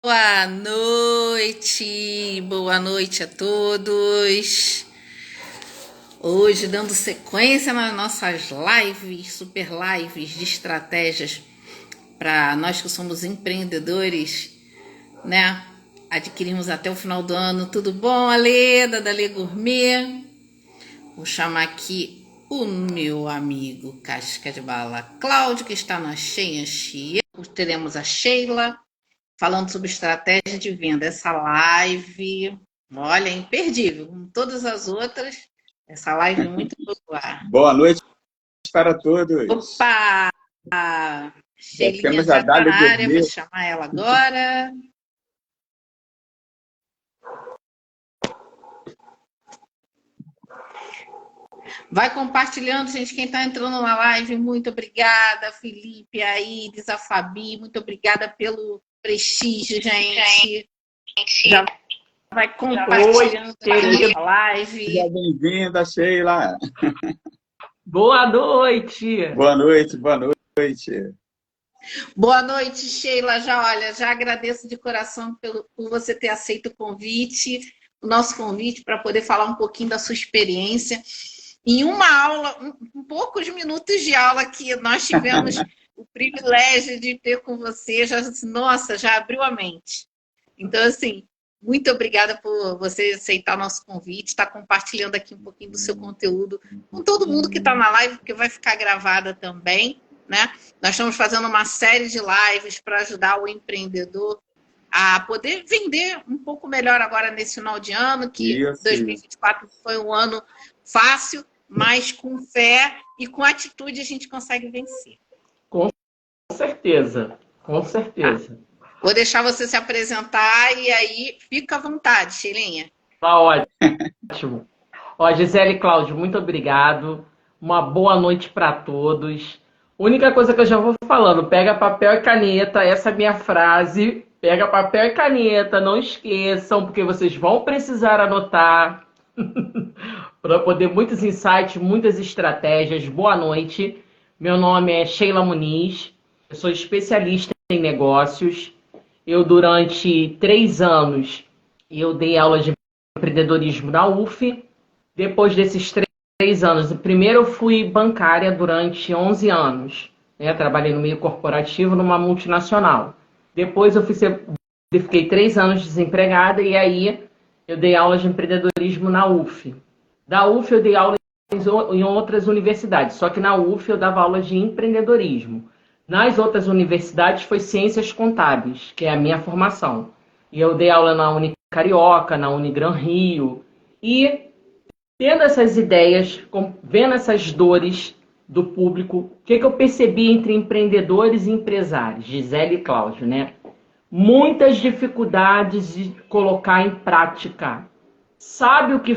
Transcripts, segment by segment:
Boa noite a todos. Hoje dando sequência nas nossas lives, super lives de estratégias para nós que somos empreendedores, né? Adquirimos até o final do ano. Tudo bom, Ale, da Dali Gourmet? Vou chamar aqui o meu amigo Casca de Bala Cláudio, que está na Cheia. Teremos a Sheila falando sobre estratégia de venda. Essa live, olha, é imperdível, como todas as outras. Essa live é muito popular. Boa noite para todos. Opa! Sheilinha já está na área, vou chamar ela agora. Vai compartilhando, gente, quem está entrando na live, muito obrigada, Felipe, Aídes, a Fabi, muito obrigada pelo prestígio, gente. Já vai compartilhando a live. Seja bem-vinda, Sheila. Boa noite. Boa noite, boa noite. Boa noite, Sheila. Já agradeço de coração por você ter aceito o nosso convite para poder falar um pouquinho da sua experiência. Em uma aula, poucos minutos de aula que nós tivemos o privilégio de ter com você, já abriu a mente. Então, assim, muito obrigada por você aceitar o nosso convite, estar compartilhando aqui um pouquinho do seu conteúdo com todo mundo que está na live, porque vai ficar gravada também, né? Nós estamos fazendo uma série de lives para ajudar o empreendedor a poder vender um pouco melhor agora nesse final de ano, que 2024 foi um ano fácil, mas com fé e com atitude a gente consegue vencer. Com certeza, com certeza. Vou deixar você se apresentar e aí fica à vontade, Sheilinha. Tá ótimo. Ó, Gisele e Cláudio, muito obrigado. Uma boa noite para todos. Única coisa que eu já vou falando, pega papel e caneta, essa é a minha frase. Pega papel e caneta, não esqueçam, porque vocês vão precisar anotar. Para poder muitos insights, muitas estratégias. Boa noite. Meu nome é Sheila Muniz. Eu sou especialista em negócios. Eu, durante 3 anos, eu dei aula de empreendedorismo na UF. Depois desses 3 anos, primeiro eu fui bancária durante 11 anos. Né? Trabalhei no meio corporativo numa multinacional. Depois eu fiquei 3 anos desempregada e aí eu dei aula de empreendedorismo na UF. Da UF eu dei aula em outras universidades, só que na UF eu dava aula de empreendedorismo. Nas outras universidades foi ciências contábeis, que é a minha formação. E eu dei aula na Unicarioca, na Unigran Rio. E tendo essas ideias, vendo essas dores do público, o que eu percebi entre empreendedores e empresários, Gisele e Cláudio, né? Muitas dificuldades de colocar em prática. Sabe o que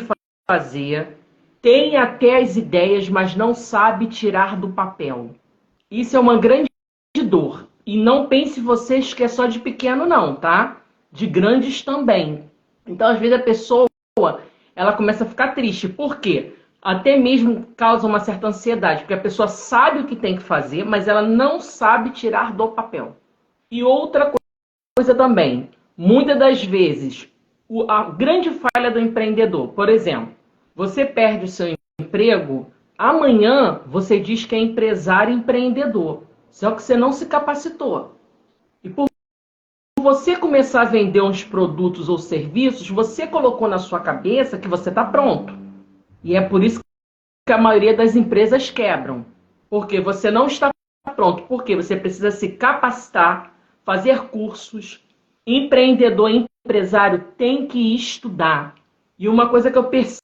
fazer, tem até as ideias, mas não sabe tirar do papel. Isso é uma grande dor. E não pense vocês que é só de pequeno não, tá? De grandes também. Então, às vezes, a pessoa ela começa a ficar triste. Por quê? Até mesmo causa uma certa ansiedade, porque a pessoa sabe o que tem que fazer, mas ela não sabe tirar do papel. E outra coisa também, muitas das vezes, a grande falha do empreendedor, por exemplo, você perde o seu emprego, amanhã você diz que é empresário empreendedor, só que você não se capacitou. E por você começar a vender uns produtos ou serviços, você colocou na sua cabeça que você está pronto. E é por isso que a maioria das empresas quebram. Porque você não está pronto. Porque você precisa se capacitar, fazer cursos. Empreendedor, empresário tem que estudar. E uma coisa que eu percebo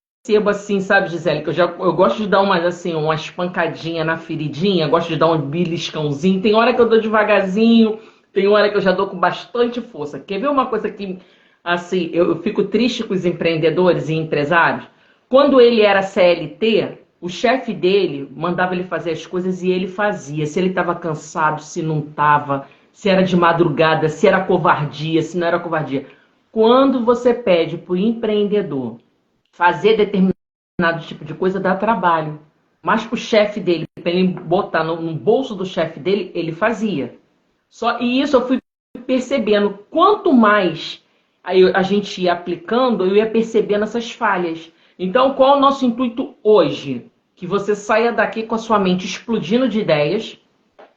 assim, sabe, Gisele, que eu gosto de dar umas pancadinhas na feridinha, gosto de dar um beliscãozinho. Tem hora que eu dou devagarzinho, tem hora que eu já dou com bastante força. Quer ver uma coisa que, assim, eu fico triste com os empreendedores e empresários? Quando ele era CLT, o chefe dele mandava ele fazer as coisas e ele fazia. Se ele estava cansado, se não estava, se era de madrugada, se era covardia, se não era covardia. Quando você pede para o empreendedor fazer determinado tipo de coisa, dá trabalho. Mas para o chefe dele, para ele botar no bolso do chefe dele, ele fazia. E isso eu fui percebendo. Quanto mais a gente ia aplicando, eu ia percebendo essas falhas. Então, qual é o nosso intuito hoje? Que você saia daqui com a sua mente explodindo de ideias,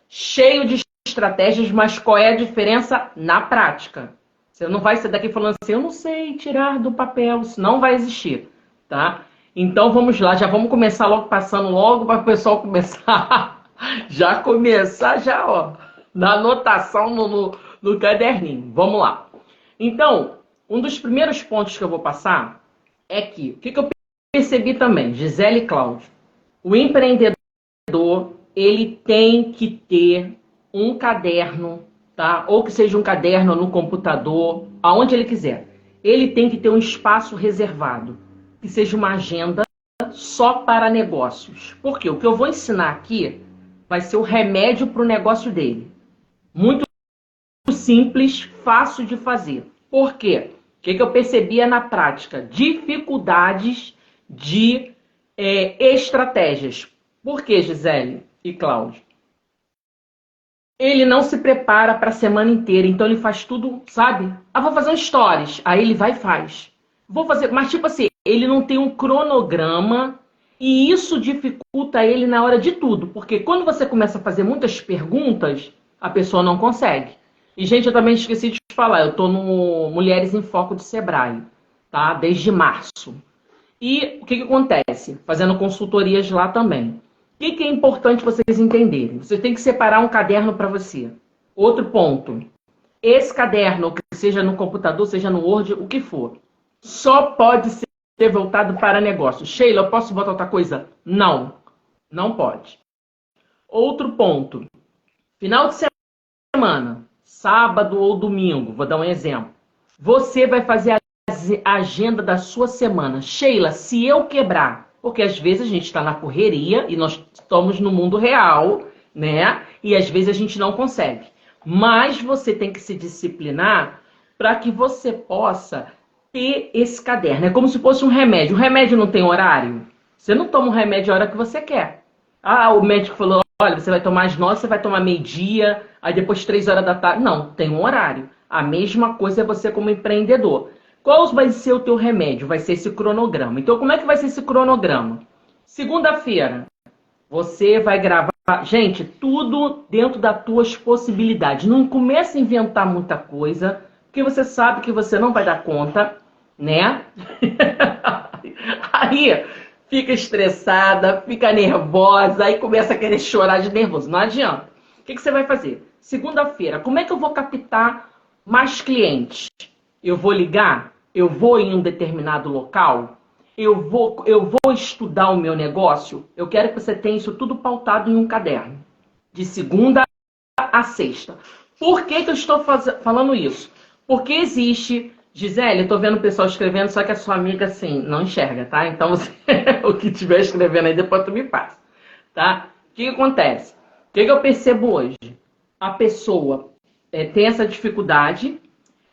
cheio de estratégias, mas qual é a diferença na prática? Você não vai sair daqui falando assim, eu não sei tirar do papel, isso não vai existir, tá? Então vamos lá, já vamos começar logo, passando logo para o pessoal começar, já, ó, na anotação no caderninho. Vamos lá. Então, um dos primeiros pontos que eu vou passar é que, o que eu percebi também, Gisele e Cláudio, o empreendedor, ele tem que ter um caderno, tá? Ou que seja um caderno no computador, aonde ele quiser. Ele tem que ter um espaço reservado, que seja uma agenda só para negócios. Porque o que eu vou ensinar aqui vai ser o remédio para o negócio dele. Muito simples, fácil de fazer. Por quê? O que eu percebia na prática? Dificuldades de estratégias. Por que, Gisele e Cláudio? Ele não se prepara para a semana inteira, então ele faz tudo, sabe? Ah, vou fazer um stories. Aí ele vai e faz. Vou fazer, mas tipo assim, ele não tem um cronograma e isso dificulta ele na hora de tudo, porque quando você começa a fazer muitas perguntas, a pessoa não consegue. E, gente, eu também esqueci de falar, eu tô no Mulheres em Foco do Sebrae, tá? Desde março. E o que acontece? Fazendo consultorias lá também. O que é importante vocês entenderem? Você tem que separar um caderno para você. Outro ponto. Esse caderno, que seja no computador, seja no Word, o que for, só pode ser voltado para negócio. Sheila, eu posso botar outra coisa? Não. Não pode. Outro ponto. Final de semana, sábado ou domingo, vou dar um exemplo. Você vai fazer a agenda da sua semana. Sheila, se eu quebrar, porque às vezes a gente está na correria e nós estamos no mundo real, né? E às vezes a gente não consegue. Mas você tem que se disciplinar para que você possa ter esse caderno. É como se fosse um remédio. O remédio não tem horário. Você não toma um remédio a hora que você quer. Ah, o médico falou, olha, você vai tomar às 9, você vai tomar meio-dia, aí depois 3 horas da tarde. Não, tem um horário. A mesma coisa é você como empreendedor. Qual vai ser o teu remédio? Vai ser esse cronograma. Então, como é que vai ser esse cronograma? Segunda-feira, você vai gravar... Gente, tudo dentro das tuas possibilidades. Não comece a inventar muita coisa, porque você sabe que você não vai dar conta, né? Aí fica estressada, fica nervosa, aí começa a querer chorar de nervoso. Não adianta. O que você vai fazer? Segunda-feira, como é que eu vou captar mais clientes? Eu vou ligar? Eu vou em um determinado local? Eu vou estudar o meu negócio? Eu quero que você tenha isso tudo pautado em um caderno. De segunda a sexta. Por que eu estou falando isso? Porque existe... Gisele, eu tô vendo o pessoal escrevendo, só que a sua amiga, assim, não enxerga, tá? Então, você, o que estiver escrevendo aí, depois tu me passa, tá? O que acontece? O que eu percebo hoje? A pessoa tem essa dificuldade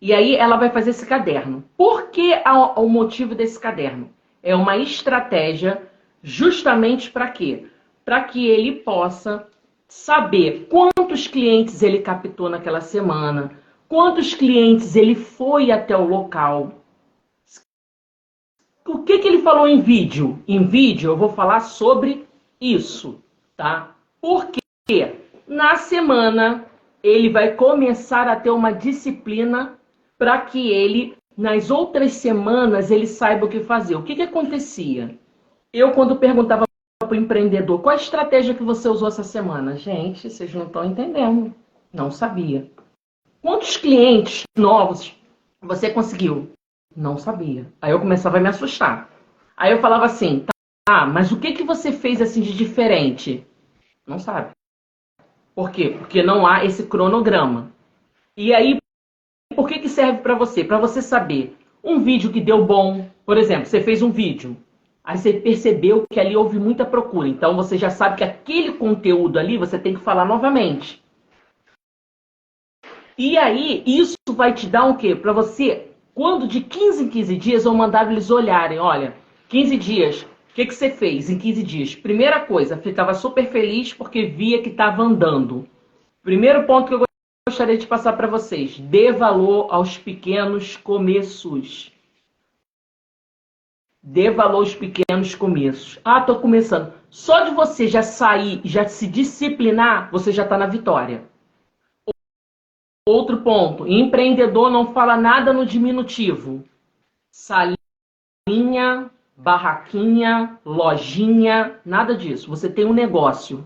e aí ela vai fazer esse caderno. Por que o motivo desse caderno? É uma estratégia justamente para quê? Para que ele possa saber quantos clientes ele captou naquela semana, quantos clientes ele foi até o local. O que ele falou em vídeo? Em vídeo eu vou falar sobre isso, tá? Porque na semana ele vai começar a ter uma disciplina para que ele, nas outras semanas, ele saiba o que fazer. O que acontecia? Eu, quando perguntava para o empreendedor, qual a estratégia que você usou essa semana? Gente, vocês não estão entendendo. Não sabia. Quantos clientes novos você conseguiu? Não sabia. Aí eu começava a me assustar. Aí eu falava assim, tá, mas o que você fez assim de diferente? Não sabe. Por quê? Porque não há esse cronograma. E aí, por que serve para você? Para você saber um vídeo que deu bom. Por exemplo, você fez um vídeo. Aí você percebeu que ali houve muita procura. Então você já sabe que aquele conteúdo ali você tem que falar novamente. E aí, isso vai te dar o quê? Para você, quando de 15 em 15 dias eu mandava eles olharem, olha, 15 dias, o que você fez em 15 dias? Primeira coisa, ficava super feliz porque via que estava andando. Primeiro ponto que eu gostaria de passar para vocês. Dê valor aos pequenos começos. Dê valor aos pequenos começos. Ah, estou começando. Só de você já sair, já se disciplinar, você já está na vitória. Outro ponto. Empreendedor não fala nada no diminutivo. Salinha, barraquinha, lojinha, nada disso. Você tem um negócio.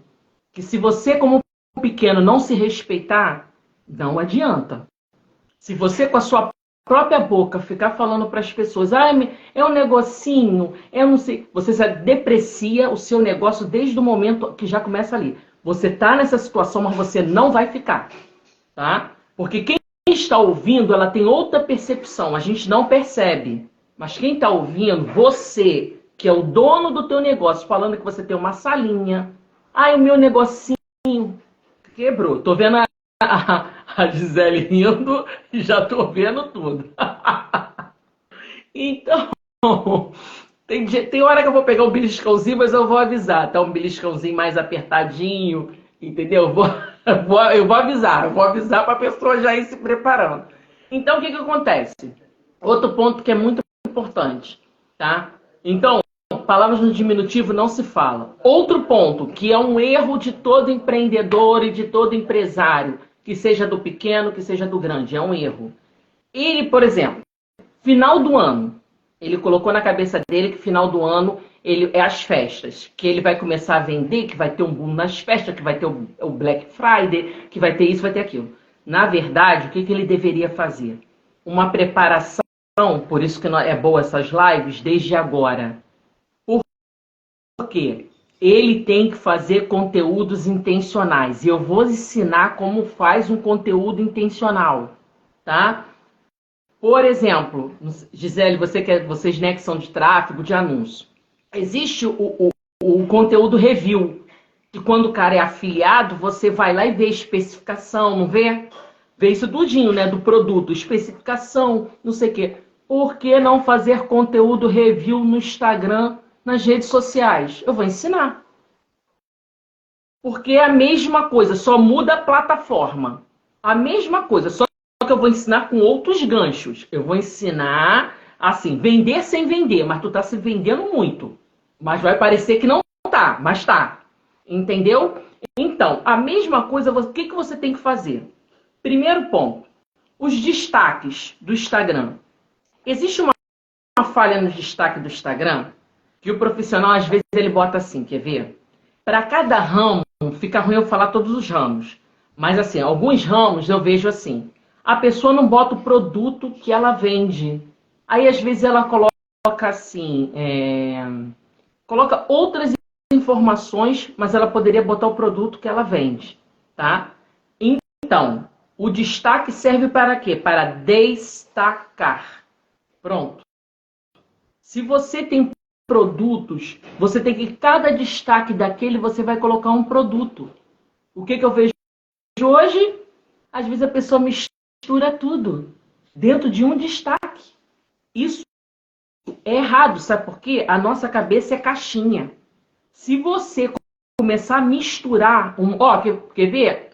Que se você, como pequeno, não se respeitar, não adianta. Se você, com a sua própria boca, ficar falando para as pessoas, ah, é um negocinho, eu não sei. Você já deprecia o seu negócio desde o momento que já começa ali. Você está nessa situação, mas você não vai ficar. Tá? Porque quem está ouvindo, ela tem outra percepção. A gente não percebe. Mas quem está ouvindo, você, que é o dono do teu negócio, falando que você tem uma salinha, ah, o meu negocinho quebrou. Tô vendo a Gisele rindo e já tô vendo tudo. Então, tem hora que eu vou pegar um beliscãozinho, mas eu vou avisar. Tá um beliscãozinho mais apertadinho, entendeu? Eu vou avisar para a pessoa já ir se preparando. Então, o que acontece? Outro ponto que é muito importante, tá? Então, palavras no diminutivo não se fala. Outro ponto, que é um erro de todo empreendedor e de todo empresário, que seja do pequeno, que seja do grande, é um erro. Ele, por exemplo, final do ano, ele colocou na cabeça dele que final do ano é as festas, que ele vai começar a vender, que vai ter um boom nas festas, que vai ter o Black Friday, que vai ter isso, vai ter aquilo. Na verdade, o que ele deveria fazer? Uma preparação, por isso que é boa essas lives, desde agora. Por quê? Ele tem que fazer conteúdos intencionais. E eu vou ensinar como faz um conteúdo intencional, tá? Por exemplo, Gisele, vocês, né, que são de tráfego, de anúncio. Existe o conteúdo review, que quando o cara é afiliado, você vai lá e vê a especificação, não vê? Vê isso tudinho, né, do produto, especificação, não sei o quê. Por que não fazer conteúdo review no Instagram, nas redes sociais? Eu vou ensinar. Porque é a mesma coisa, só muda a plataforma. A mesma coisa, só que eu vou ensinar com outros ganchos. Eu vou ensinar, assim, vender sem vender, mas tu tá se vendendo muito. Mas vai parecer que não tá, mas tá. Entendeu? Então, a mesma coisa, o que você tem que fazer? Primeiro ponto, os destaques do Instagram. Existe uma falha no destaque do Instagram, que o profissional, às vezes, ele bota assim, quer ver? Para cada ramo, fica ruim eu falar todos os ramos. Mas, assim, alguns ramos eu vejo assim. A pessoa não bota o produto que ela vende. Aí, às vezes, ela coloca assim... Coloca outras informações, mas ela poderia botar o produto que ela vende, tá? Então, o destaque serve para quê? Para destacar. Pronto. Se você tem produtos, você tem que, cada destaque daquele, você vai colocar um produto. O que eu vejo hoje? Às vezes a pessoa mistura tudo dentro de um destaque. Isso é errado, sabe por quê? A nossa cabeça é caixinha. Se você começar a misturar, quer ver?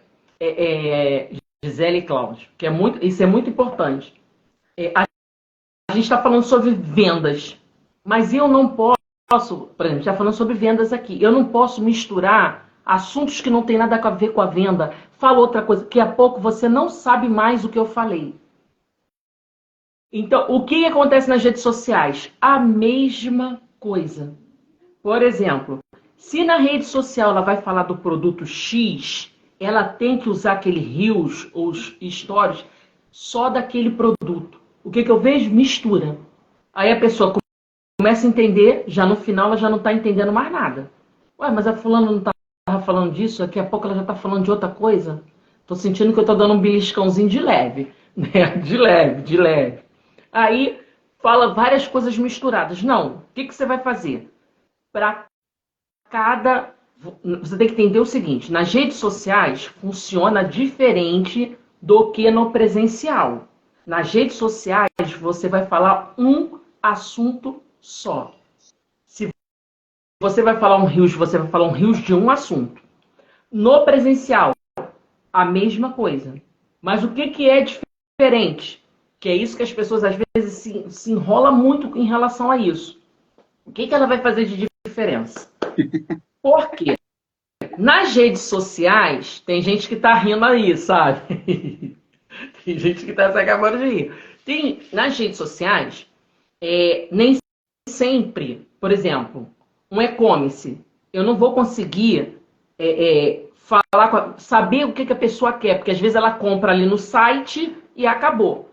Gisele e Cláudio, que isso é muito importante. A gente está falando sobre vendas, mas eu não posso, por exemplo, está falando sobre vendas aqui, eu não posso misturar assuntos que não tem nada a ver com a venda. Fala outra coisa, que a pouco você não sabe mais o que eu falei. Então, o que acontece nas redes sociais? A mesma coisa. Por exemplo, se na rede social ela vai falar do produto X, ela tem que usar aquele Reels ou Stories só daquele produto. O que eu vejo? Mistura. Aí a pessoa começa a entender, já no final ela já não está entendendo mais nada. Ué, mas a fulana não estava falando disso, daqui a pouco ela já está falando de outra coisa. Estou sentindo que eu estou dando um beliscãozinho de leve. Né? De leve. Aí fala várias coisas misturadas. Não, o que você vai fazer? Para cada... Você tem que entender o seguinte, nas redes sociais funciona diferente do que no presencial. Nas redes sociais você vai falar um assunto só. Se você vai falar um Reels, você vai falar um Reels de um assunto. No presencial, a mesma coisa. Mas o que, que é diferente? Que é isso que as pessoas às vezes se enrolam muito em relação a isso. O que, que ela vai fazer de diferença? Por quê? Nas redes sociais, tem gente que tá rindo aí, sabe? Tem gente que tá se acabando de rir. Nas redes sociais, nem sempre, por exemplo, um e-commerce, eu não vou conseguir saber o que, que a pessoa quer, porque às vezes ela compra ali no site e acabou.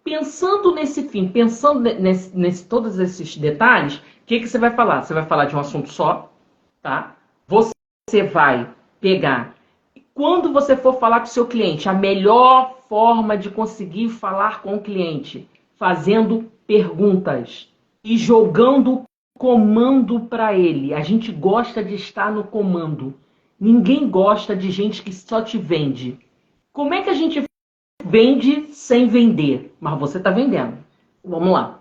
Pensando nesse fim, pensando todos esses detalhes, o que, que você vai falar? Você vai falar de um assunto só, tá? Você vai pegar. Quando você for falar com o seu cliente, a melhor forma de conseguir falar com o cliente, fazendo perguntas e jogando comando para ele. A gente gosta de estar no comando. Ninguém gosta de gente que só te vende. Como é que a gente vende sem vender? Mas você está vendendo. Vamos lá.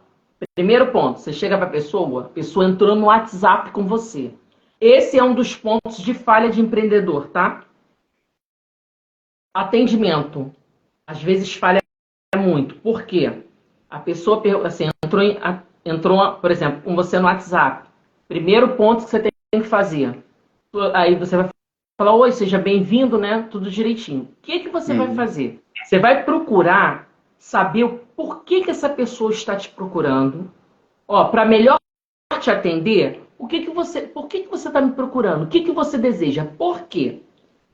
Primeiro ponto, você chega para a pessoa entrou no WhatsApp com você. Esse é um dos pontos de falha de empreendedor, tá? Atendimento. Às vezes falha muito. Por quê? A pessoa assim, entrou, por exemplo, com você no WhatsApp. Primeiro ponto que você tem que fazer. Aí você vai falar, oi, seja bem-vindo, né? Tudo direitinho. O que, que você vai fazer? Você vai procurar saber o porquê que essa pessoa está te procurando. Para melhor te atender, por que você está me procurando? O que, que você deseja? Por quê?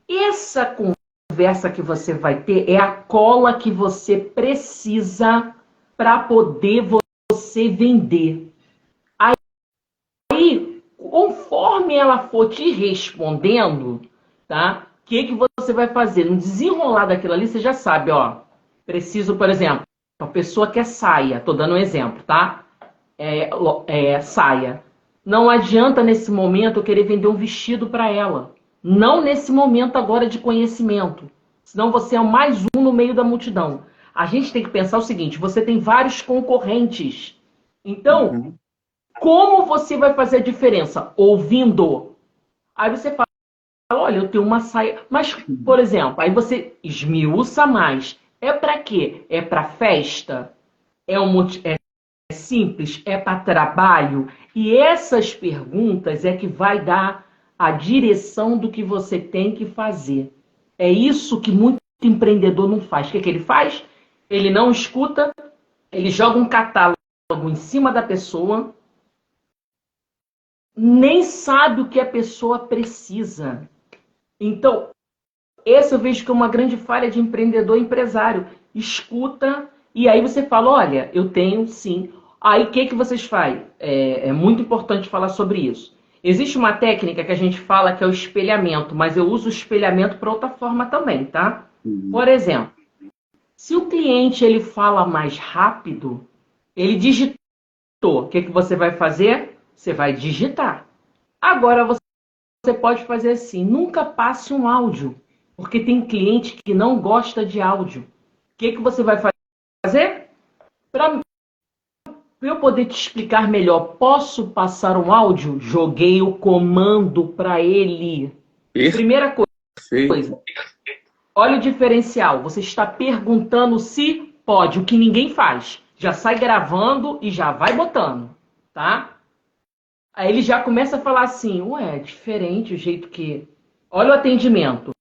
Essa conversa que você vai ter é a cola que você precisa para poder você vender. Aí, conforme ela for te respondendo, tá? O que, que você vai fazer? No desenrolar daquilo ali, você já sabe, preciso, por exemplo, a pessoa quer saia, tô dando um exemplo, tá? Saia. Não adianta nesse momento eu querer vender um vestido para ela. Não nesse momento agora de conhecimento. Senão você é mais um no meio da multidão. A gente tem que pensar o seguinte, você tem vários concorrentes. Então, como você vai fazer a diferença? Ouvindo. Aí você fala, olha, eu tenho uma saia. Mas, por exemplo, aí você esmiuça mais. É para quê? É para festa? É simples? É para trabalho? E essas perguntas é que vai dar a direção do que você tem que fazer. É isso que muito empreendedor não faz. O que ele faz? Ele não escuta, ele joga um catálogo em cima da pessoa, nem sabe o que a pessoa precisa. Então, essa eu vejo que é uma grande falha de empreendedor e empresário. Escuta, e aí você fala, olha, eu tenho sim. Aí o que vocês fazem? É muito importante falar sobre isso. Existe uma técnica que a gente fala que é o espelhamento, mas eu uso o espelhamento para outra forma também, tá? Por exemplo, se o cliente ele fala mais rápido, ele digitou. O que você vai fazer? Você vai digitar. Agora você pode fazer assim, nunca passe um áudio, porque tem cliente que não gosta de áudio. O que você vai fazer? Para eu poder te explicar melhor, posso passar um áudio? Joguei o comando para ele. Primeira coisa. Olha o diferencial. Você está perguntando se pode, o que ninguém faz. Já sai gravando e já vai botando, tá? Aí ele já começa a falar assim, é diferente o jeito que... Olha o atendimento.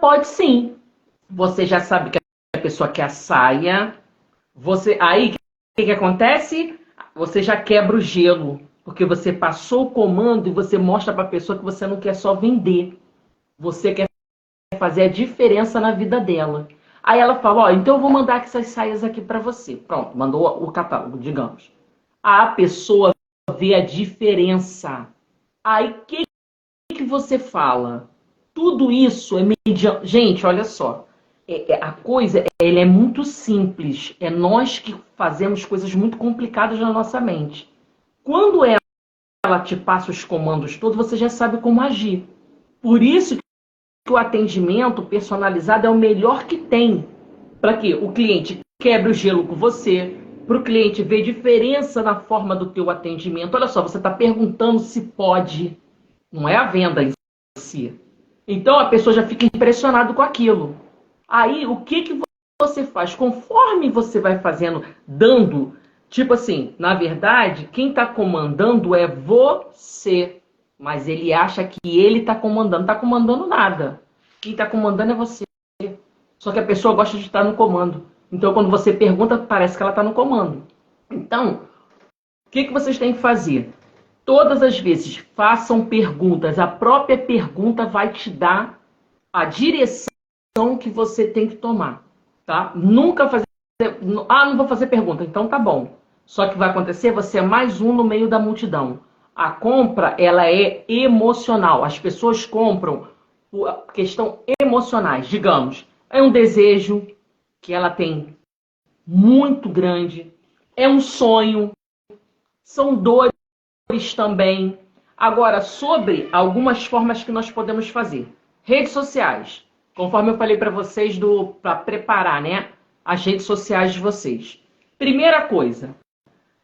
Pode sim. Você já sabe que a pessoa quer a saia. Aí, o que acontece? Você já quebra o gelo. Porque você passou o comando e você mostra para a pessoa que você não quer só vender. Você quer fazer a diferença na vida dela. Aí ela fala, então eu vou mandar essas saias aqui para você. Pronto, mandou o catálogo, digamos. A pessoa vê a diferença. Aí o que você fala? Tudo isso é mediante. Gente, olha só. A coisa ela é muito simples. É nós que fazemos coisas muito complicadas na nossa mente. Quando ela te passa os comandos todos, você já sabe como agir. Por isso que o atendimento personalizado é o melhor que tem. Para que o cliente quebre o gelo com você, para o cliente ver diferença na forma do teu atendimento. Olha só, você está perguntando se pode, não é a venda em si. Então a pessoa já fica impressionada com aquilo. Aí, o que que você faz? Conforme você vai fazendo, dando, tipo assim, na verdade, quem está comandando é você. Mas ele acha que ele está comandando. Não está comandando nada. Quem está comandando é você. Só que a pessoa gosta de estar no comando. Então, quando você pergunta, parece que ela está no comando. Então, o que que vocês têm que fazer? Todas as vezes, façam perguntas. A própria pergunta vai te dar a direção que você tem que tomar, tá? Nunca fazer... Ah, não vou fazer pergunta. Então tá bom. Só que vai acontecer, você é mais um no meio da multidão. A compra, ela é emocional. As pessoas compram por questão emocionais. Digamos, é um desejo que ela tem muito grande. É um sonho. São dores também. Agora, sobre algumas formas que nós podemos fazer. Redes sociais. Conforme eu falei para vocês, para preparar, né, as redes sociais de vocês. Primeira coisa,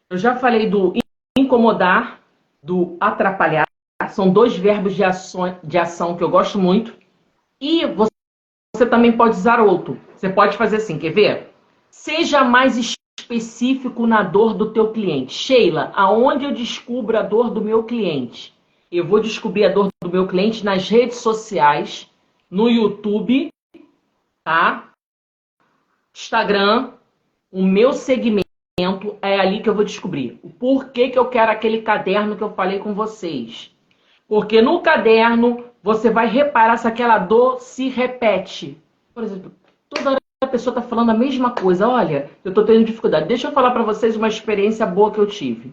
eu já falei do incomodar, do atrapalhar. São dois verbos de ação que eu gosto muito. E você também pode usar outro. Você pode fazer assim, quer ver? Seja mais específico na dor do teu cliente. Sheila, aonde eu descubro a dor do meu cliente? Eu vou descobrir a dor do meu cliente nas redes sociais, no YouTube, tá? Instagram, o meu segmento é ali que eu vou descobrir. O porquê que eu quero aquele caderno que eu falei com vocês. Porque no caderno você vai reparar se aquela dor se repete. Por exemplo, toda hora a pessoa está falando a mesma coisa. Olha, eu estou tendo dificuldade. Deixa eu falar para vocês uma experiência boa que eu tive.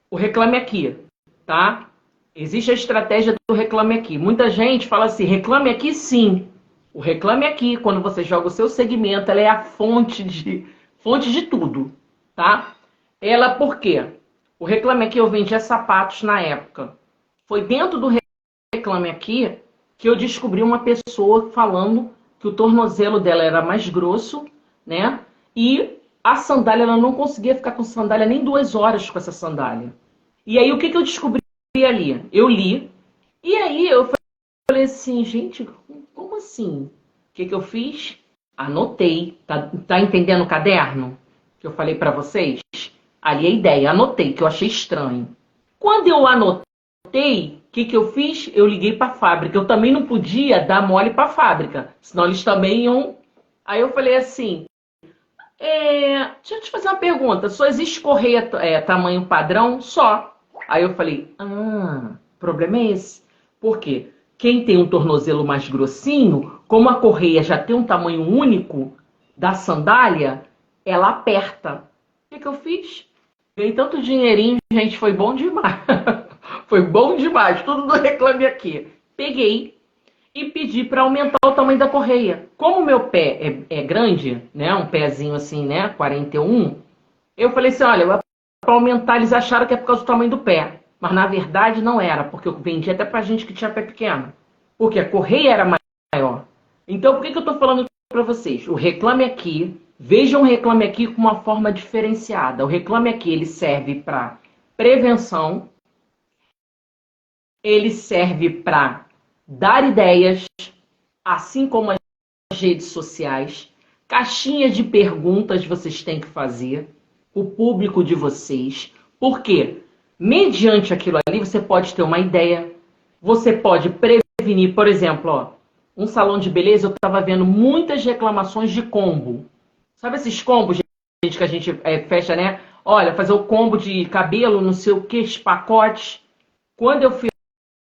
O Reclame Aqui, tá? Existe a estratégia do Reclame Aqui. Muita gente fala assim, Reclame Aqui sim. O Reclame Aqui, quando você joga o seu segmento, ela é a fonte de tudo, tá? Ela por quê? O Reclame Aqui eu vendia sapatos na época. Foi dentro do Reclame Aqui que eu descobri uma pessoa falando que o tornozelo dela era mais grosso, né? E a sandália, ela não conseguia ficar com sandália nem 2 horas com essa sandália. E aí, o que eu descobri ali? Eu li, e aí eu falei assim, gente, como assim? O que eu fiz? Anotei. Tá entendendo o caderno que eu falei para vocês? Ali a ideia. Anotei, que eu achei estranho. Quando eu anotei, o que eu fiz? Eu liguei para a fábrica. Eu também não podia dar mole para a fábrica, senão eles também iam... Aí eu falei assim, deixa eu te fazer uma pergunta. Só existe correia tamanho padrão? Só. Aí eu falei, o problema é esse. Por quê? Quem tem um tornozelo mais grossinho, como a correia já tem um tamanho único da sandália, ela aperta. O que eu fiz? Ganhei tanto dinheirinho, gente, foi bom demais. Foi bom demais, tudo do Reclame Aqui. Peguei e pedi para aumentar o tamanho da correia. Como o meu pé é grande, né, um pezinho assim, né, 41, eu falei assim, olha, para aumentar, eles acharam que é por causa do tamanho do pé. Mas na verdade não era, porque eu vendi até para gente que tinha pé pequeno. Porque a correia era maior. Então, por que eu estou falando para vocês? O Reclame Aqui, vejam o Reclame Aqui com uma forma diferenciada. O Reclame Aqui, ele serve para prevenção, ele serve para dar ideias, assim como as redes sociais. Caixinha de perguntas vocês têm que fazer, o público de vocês. Por quê? Mediante aquilo ali, você pode ter uma ideia, você pode prevenir, por exemplo, um salão de beleza, eu estava vendo muitas reclamações de combo. Sabe esses combos, gente, que a gente fecha, né? Olha, fazer o combo de cabelo, não sei o que, os pacotes. Quando eu fui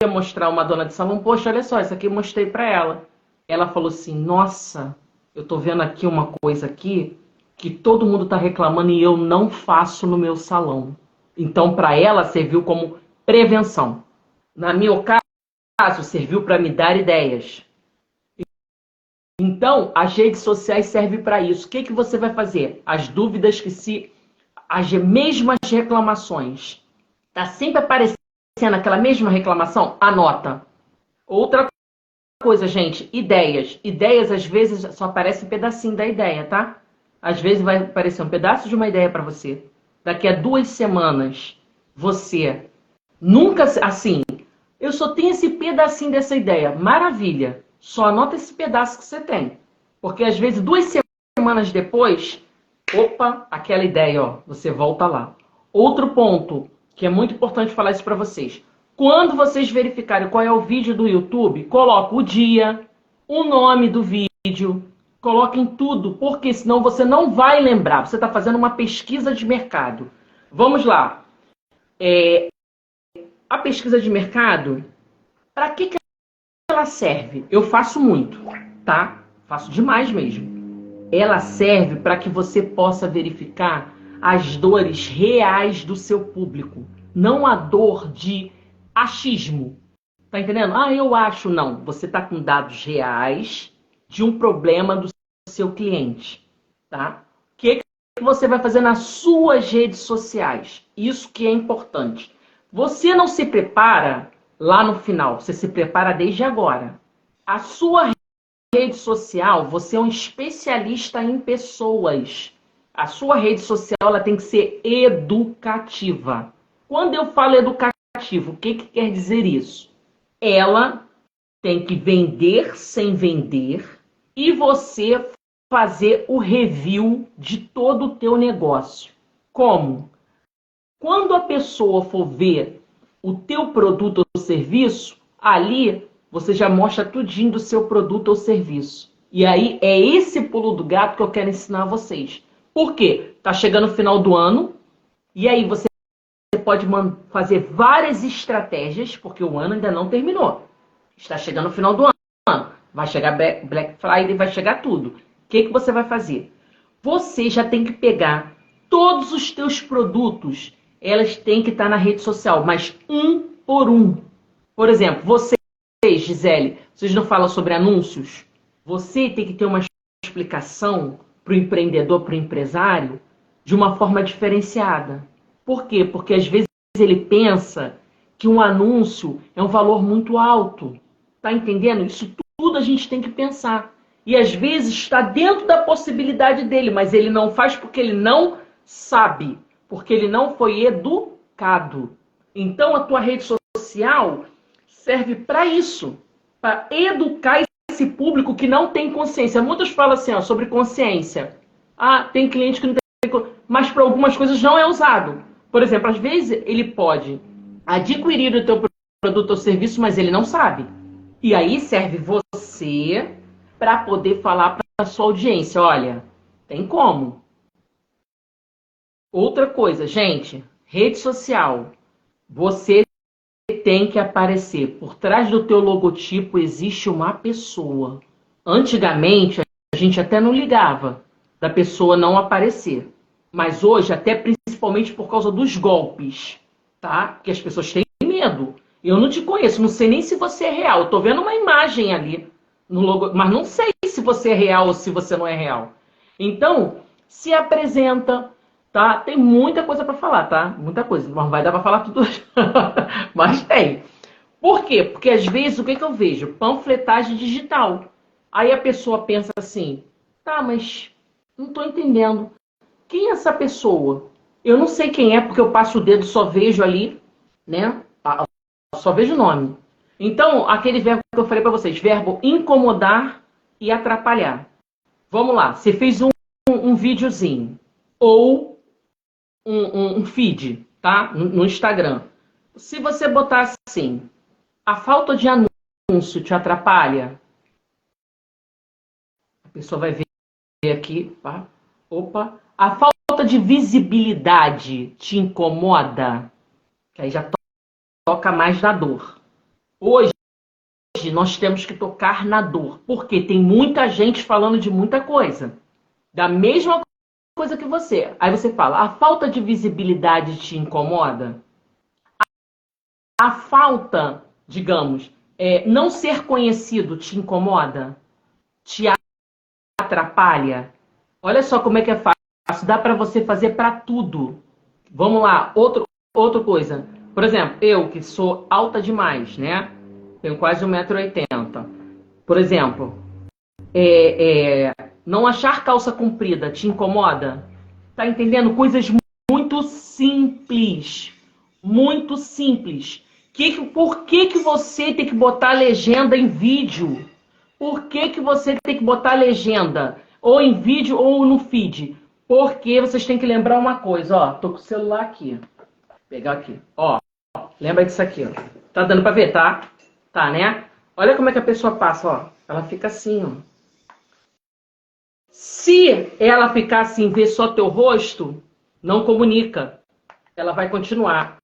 mostrar uma dona de salão, poxa, olha só, isso aqui eu mostrei para ela. Ela falou assim, nossa, eu tô vendo aqui uma coisa aqui que todo mundo está reclamando e eu não faço no meu salão. Então, para ela, serviu como prevenção. No meu caso, serviu para me dar ideias. Então, as redes sociais servem para isso. O que você vai fazer? As dúvidas as mesmas reclamações. Está sempre aparecendo aquela mesma reclamação? Anota. Outra coisa, gente, ideias. Ideias, às vezes, só aparece um pedacinho da ideia, tá? Às vezes vai aparecer um pedaço de uma ideia para você. Daqui a 2 semanas, você nunca... Assim, eu só tenho esse pedacinho dessa ideia. Maravilha. Só anota esse pedaço que você tem. Porque às vezes 2 semanas depois, opa, aquela ideia, ó, você volta lá. Outro ponto, que é muito importante falar isso para vocês. Quando vocês verificarem qual é o vídeo do YouTube, coloca o dia, o nome do vídeo, coloquem tudo, porque senão você não vai lembrar. Você está fazendo uma pesquisa de mercado. Vamos lá. A pesquisa de mercado, para que ela serve? Eu faço muito, tá? Faço demais mesmo. Ela serve para que você possa verificar as dores reais do seu público. Não a dor de achismo. Tá entendendo? Ah, eu acho. Não. Você está com dados reais de um problema do seu cliente. Tá? O que você vai fazer nas suas redes sociais? Isso que é importante. Você não se prepara lá no final. Você se prepara desde agora. A sua rede social, você é um especialista em pessoas. A sua rede social ela tem que ser educativa. Quando eu falo educativo, o que quer dizer isso? Ela tem que vender sem vender e você fazer o review de todo o teu negócio. Como? Quando a pessoa for ver o teu produto ou serviço, ali você já mostra tudinho do seu produto ou serviço. E aí é esse pulo do gato que eu quero ensinar a vocês. Por quê? Tá chegando o final do ano e aí você pode fazer várias estratégias, porque o ano ainda não terminou. Está chegando o final do ano. Vai chegar Black Friday, vai chegar tudo. O que você vai fazer? Você já tem que pegar todos os teus produtos, elas têm que estar na rede social, mas um por um. Por exemplo, vocês, Gisele, vocês não falam sobre anúncios? Você tem que ter uma explicação para o empreendedor, para o empresário, de uma forma diferenciada. Por quê? Porque às vezes ele pensa que um anúncio é um valor muito alto. Tá entendendo? Isso tudo a gente tem que pensar. E às vezes está dentro da possibilidade dele, mas ele não faz porque ele não sabe, porque ele não foi educado. Então a tua rede social serve para isso, para educar esse público que não tem consciência. Muitos falam assim, ó, sobre consciência. Ah, tem cliente que não tem, mas para algumas coisas não é usado. Por exemplo, às vezes ele pode adquirir o teu produto ou serviço, mas ele não sabe. E aí serve você para poder falar para a sua audiência, olha, tem como. Outra coisa, gente, rede social. Você tem que aparecer. Por trás do teu logotipo existe uma pessoa. Antigamente, a gente até não ligava da pessoa não aparecer. Mas hoje, até principalmente por causa dos golpes, tá? Porque as pessoas têm medo. Eu não te conheço, não sei nem se você é real. Eu tô vendo uma imagem ali no logo, mas não sei se você é real ou se você não é real. Então, se apresenta, tá? Tem muita coisa para falar, tá? Muita coisa. Não vai dar para falar tudo, mas tem. Por quê? Porque às vezes, o que eu vejo? Panfletagem digital. Aí a pessoa pensa assim, tá, mas não tô entendendo. Quem é essa pessoa? Eu não sei quem é, porque eu passo o dedo, só vejo ali, né? Só vejo o nome. Então, aquele verbo que eu falei para vocês, verbo incomodar e atrapalhar. Vamos lá, você fez um videozinho ou um feed, tá? No Instagram. Se você botar assim, a falta de anúncio te atrapalha, a pessoa vai ver aqui, tá? Opa, a falta de visibilidade te incomoda, que aí já toca mais na dor. Hoje nós temos que tocar na dor, porque tem muita gente falando de muita coisa, da mesma coisa que você. Aí você fala, a falta de visibilidade te incomoda? A falta, digamos, não ser conhecido te incomoda? Te atrapalha? Olha só como é que é fácil, dá para você fazer para tudo. Vamos lá, outra coisa. Por exemplo, eu que sou alta demais, né? Tenho quase 1,80 m. Por exemplo, não achar calça comprida te incomoda? Tá entendendo? Coisas muito simples. Muito simples. Por que você tem que botar legenda em vídeo? Por que que você tem que botar legenda? Ou em vídeo ou no feed? Porque vocês têm que lembrar uma coisa, ó. Tô com o celular aqui. Vou pegar aqui. Ó, lembra disso aqui, ó. Tá dando pra ver, tá? Tá, né? Olha como é que a pessoa passa, ó. Ela fica assim, ó. Se ela ficar assim, ver só teu rosto, não comunica. Ela vai continuar.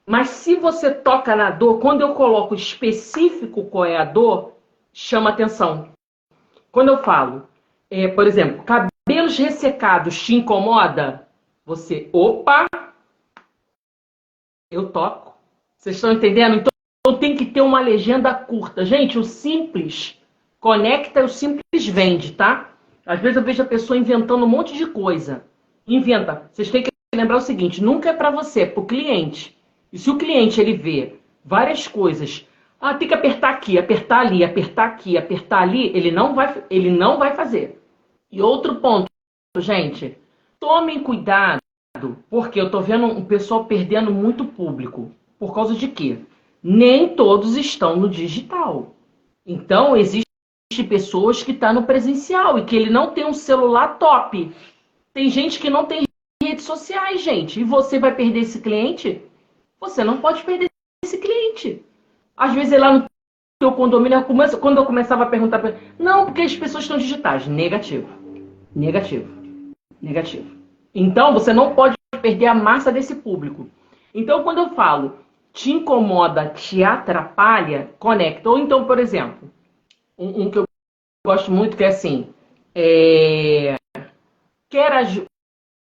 Mas se você toca na dor, quando eu coloco específico qual é a dor, chama atenção. Quando eu falo, por exemplo, cabelos ressecados te incomoda? Você, opa, eu toco. Vocês estão entendendo? Então tem que ter uma legenda curta. Gente, o simples conecta e o simples vende, tá? Às vezes eu vejo a pessoa inventando um monte de coisa. Inventa. Vocês têm que lembrar o seguinte, nunca é para você, é para o cliente. E se o cliente ele vê várias coisas, tem que apertar aqui, apertar ali, apertar aqui, apertar ali, ele não vai fazer. E outro ponto, gente, tomem cuidado, porque eu tô vendo um pessoal perdendo muito público. Por causa de quê? Nem todos estão no digital. Então, existe pessoas que estão no presencial e que ele não tem um celular top. Tem gente que não tem redes sociais, gente. E você vai perder esse cliente? Você não pode perder esse cliente. Às vezes, lá no teu condomínio, quando eu começava a perguntar para ele, não, porque as pessoas estão digitais. Negativo. Negativo. Negativo. Então, você não pode perder a massa desse público. Então, quando eu falo, te incomoda, te atrapalha, conecta. Ou então, por exemplo, um que eu gosto muito, que é assim, quer ajuda.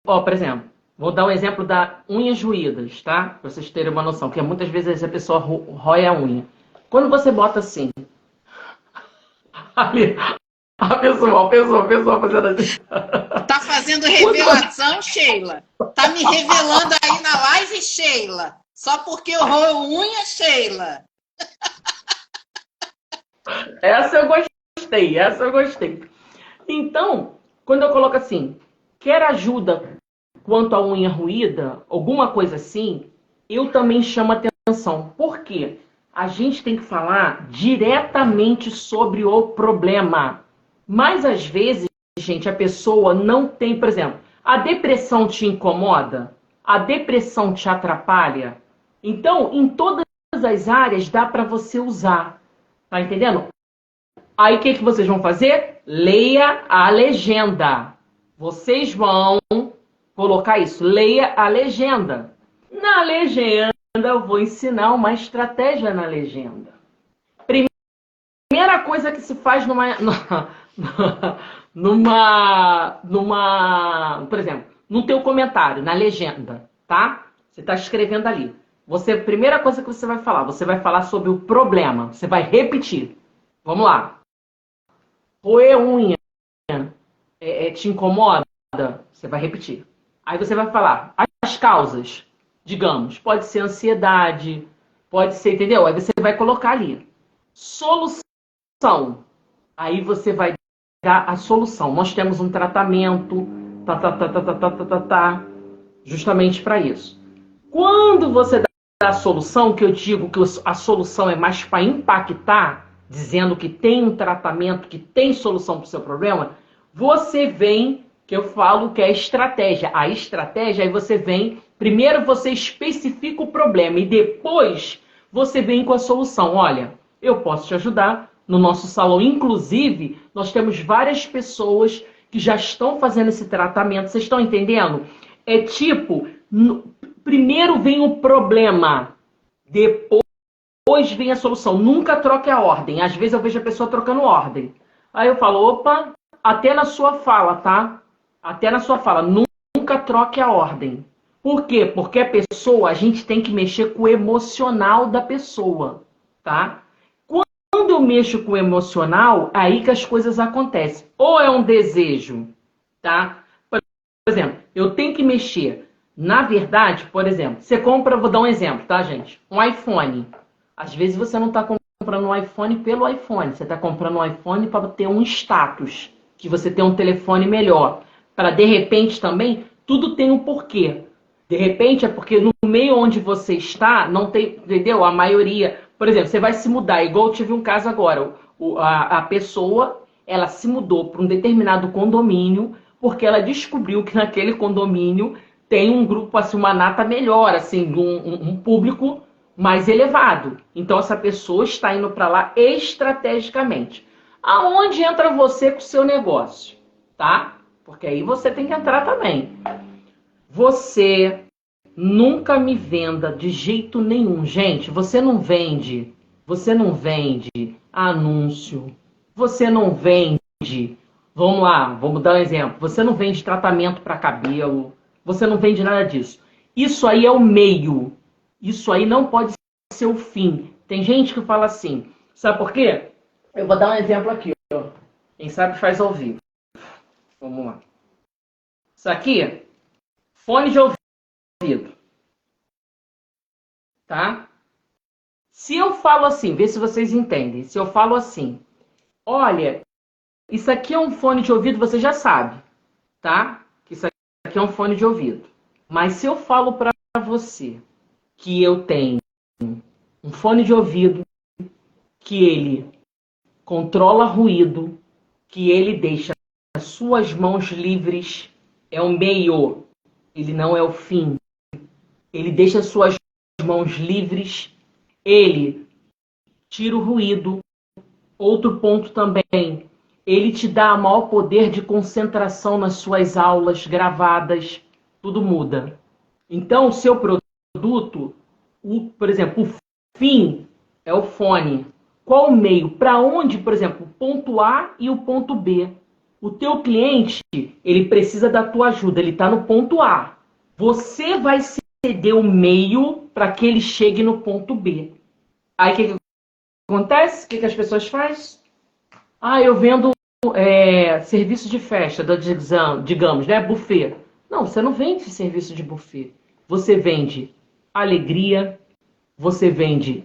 Ó, por exemplo, vou dar um exemplo da unhas roídas, tá? Pra vocês terem uma noção, que muitas vezes a pessoa rói a unha. Quando você bota assim, ali, a pessoa fazendo assim. Tá fazendo revelação, Sheila? Tá me revelando aí na live, Sheila? Só porque eu roo unha, Sheila? Essa eu gostei. Então, quando eu coloco assim, quer ajuda quanto à unha ruída, alguma coisa assim, eu também chamo atenção. Por quê? A gente tem que falar diretamente sobre o problema. Mas, às vezes, gente, a pessoa não tem, por exemplo, a depressão te incomoda? A depressão te atrapalha? Então, em todas as áreas dá para você usar. Tá entendendo? Aí, o que vocês vão fazer? Leia a legenda. Vocês vão colocar isso. Leia a legenda. Na legenda, eu vou ensinar uma estratégia na legenda. Primeira coisa que se faz por exemplo, no teu comentário, na legenda, tá? Você está escrevendo ali. Primeira coisa que você vai falar sobre o problema. Você vai repetir. Vamos lá. Roer unha te incomoda? Você vai repetir. Aí você vai falar as causas. Digamos, pode ser ansiedade, pode ser, entendeu? Aí você vai colocar ali. Solução. Aí você vai dar a solução. Nós temos um tratamento, justamente para isso. Quando você dá a solução, que eu digo que a solução é mais para impactar, dizendo que tem um tratamento, que tem solução para o seu problema, você vem, que eu falo que é estratégia. A estratégia, aí você vem, primeiro você especifica o problema e depois você vem com a solução. Olha, eu posso te ajudar. No nosso salão, inclusive, nós temos várias pessoas que já estão fazendo esse tratamento. Vocês estão entendendo? É tipo, primeiro vem o problema, depois vem a solução. Nunca troque a ordem. Às vezes eu vejo a pessoa trocando ordem. Aí eu falo, opa, até na sua fala, tá? Até na sua fala, nunca troque a ordem. Por quê? Porque a gente tem que mexer com o emocional da pessoa, tá? Quando eu mexo com o emocional, é aí que as coisas acontecem. Ou é um desejo, tá? Por exemplo, eu tenho que mexer. Na verdade, por exemplo, você compra, vou dar um exemplo, tá, gente? Um iPhone. Às vezes você não está comprando um iPhone pelo iPhone. Você está comprando um iPhone para ter um status, que você tem um telefone melhor. Para, de repente, também, tudo tem um porquê. De repente, é porque no meio onde você está, não tem, entendeu? A maioria... Por exemplo, você vai se mudar, igual eu tive um caso agora. A pessoa, ela se mudou para um determinado condomínio porque ela descobriu que naquele condomínio tem um grupo, assim, uma nata melhor, assim, um público mais elevado. Então, essa pessoa está indo para lá estrategicamente. Aonde entra você com o seu negócio, tá? Porque aí você tem que entrar também. Você nunca me venda de jeito nenhum. Gente, você não vende anúncio, você não vende, vamos lá, vamos dar um exemplo, você não vende tratamento para cabelo, você não vende nada disso. Isso aí é o meio, isso aí não pode ser o fim. Tem gente que fala assim, sabe por quê? Eu vou dar um exemplo aqui, ó. Quem sabe faz ao vivo. Vamos lá. Isso aqui, fone de ouvido, tá? Se eu falo assim, vê se vocês entendem. Se eu falo assim, olha, isso aqui é um fone de ouvido, você já sabe, tá? Que isso aqui é um fone de ouvido. Mas se eu falo para você que eu tenho um fone de ouvido, que ele controla ruído, que ele deixa as suas mãos livres, é o meio, ele não é o fim. Ele deixa as suas mãos livres, ele tira o ruído. Outro ponto também, ele te dá maior poder de concentração nas suas aulas gravadas, tudo muda. Então, o seu produto, por exemplo, o fim é o fone. Qual o meio? Para onde, por exemplo, o ponto A e o ponto B? O teu cliente, ele precisa da tua ajuda, ele está no ponto A. Você vai ceder o meio para que ele chegue no ponto B. Aí o que acontece? O que as pessoas fazem? Eu vendo serviço de festa, digamos, né? Buffet. Não, você não vende serviço de buffet. Você vende alegria, você vende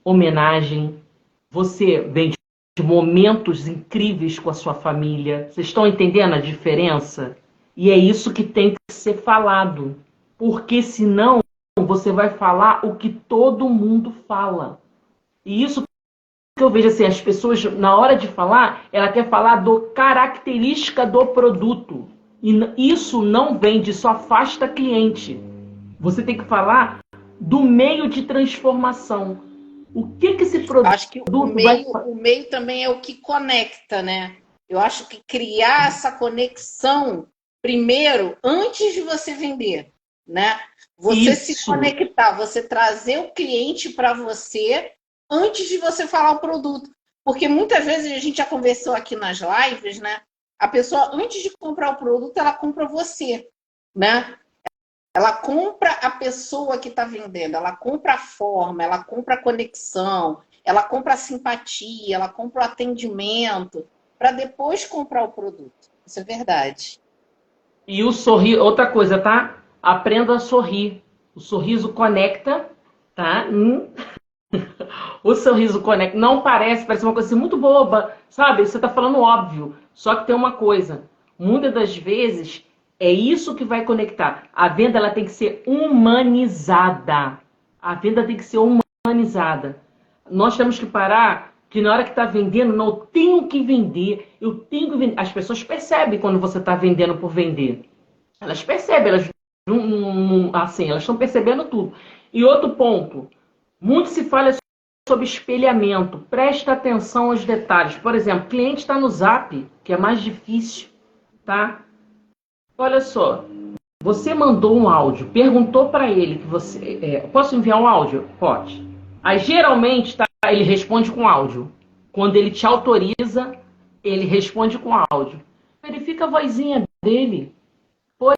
homenagem, você vende momentos incríveis com a sua família. Vocês estão entendendo a diferença? E é isso que tem que ser falado. Porque senão você vai falar o que todo mundo fala. E isso que eu vejo assim, as pessoas, na hora de falar, ela quer falar do característica do produto. E isso não vende, isso afasta cliente. Você tem que falar do meio de transformação. O que esse produto Acho que o meio também é o que conecta, né? Eu acho que criar essa conexão primeiro, antes de você vender, né? Você se conectar, você trazer o cliente para você antes de você falar o produto. Porque muitas vezes, a gente já conversou aqui nas lives, né? A pessoa, antes de comprar o produto, ela compra você, né? Ela compra a pessoa que está vendendo, ela compra a forma, ela compra a conexão, ela compra a simpatia, ela compra o atendimento, para depois comprar o produto. Isso é verdade. E o sorriso, outra coisa, tá? Aprenda a sorrir. O sorriso conecta, tá? O sorriso conecta. Não parece uma coisa assim, muito boba, sabe? Você está falando óbvio. Só que tem uma coisa. Muitas das vezes é isso que vai conectar. A venda ela tem que ser humanizada. A venda tem que ser humanizada. Nós temos que parar que na hora que está vendendo, não, eu tenho que vender. Eu tenho que vender. As pessoas percebem quando você está vendendo por vender. Elas percebem, elas estão percebendo tudo. E outro ponto. Muito se fala sobre espelhamento. Presta atenção aos detalhes. Por exemplo, o cliente está no Zap, que é mais difícil, tá? Olha só, você mandou um áudio, perguntou para ele que você... posso enviar um áudio? Pode. Aí, geralmente, ele responde com áudio. Quando ele te autoriza, ele responde com áudio. Verifica a vozinha dele. Por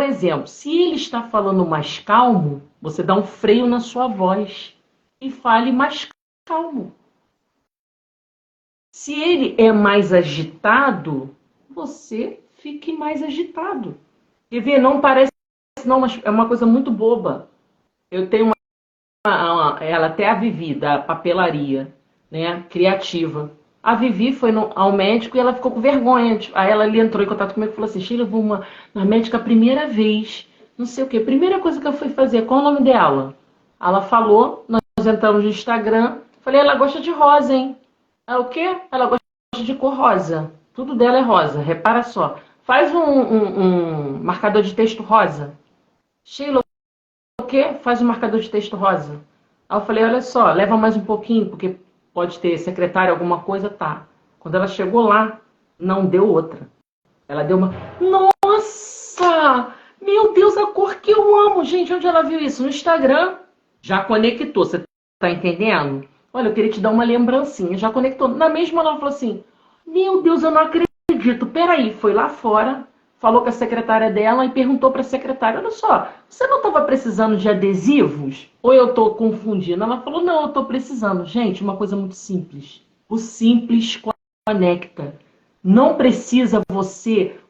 exemplo, se ele está falando mais calmo, você dá um freio na sua voz e fale mais calmo. Se ele é mais agitado, você fique mais agitado. E ver, não parece, não, mas é uma coisa muito boba. Eu tenho ela até a Vivi, da papelaria, né, criativa. A Vivi foi ao médico e ela ficou com vergonha. Aí ela entrou em contato comigo e falou assim, Sheila, eu vou na médica a primeira vez, não sei o quê. Primeira coisa que eu fui fazer, qual o nome dela? Ela falou, nós entramos no Instagram, falei, ela gosta de rosa, hein? Ah, o quê? Ela gosta de cor rosa. Tudo dela é rosa, repara só. Faz um marcador de texto rosa. Sheila, o quê? Faz um marcador de texto rosa. Aí eu falei, olha só, leva mais um pouquinho, porque pode ter secretária, alguma coisa, tá. Quando ela chegou lá, não deu outra. Ela deu uma... Nossa! Meu Deus, a cor que eu amo! Gente, onde ela viu isso? No Instagram. Já conectou, você tá entendendo? Olha, eu queria te dar uma lembrancinha. Já conectou. Na mesma ela falou assim, meu Deus, eu não acredito. Peraí, foi lá fora, falou com a secretária dela e perguntou para a secretária, olha só, você não estava precisando de adesivos? Ou eu estou confundindo? Ela falou, não, eu estou precisando. Gente, uma coisa muito simples. O simples conecta. Não precisa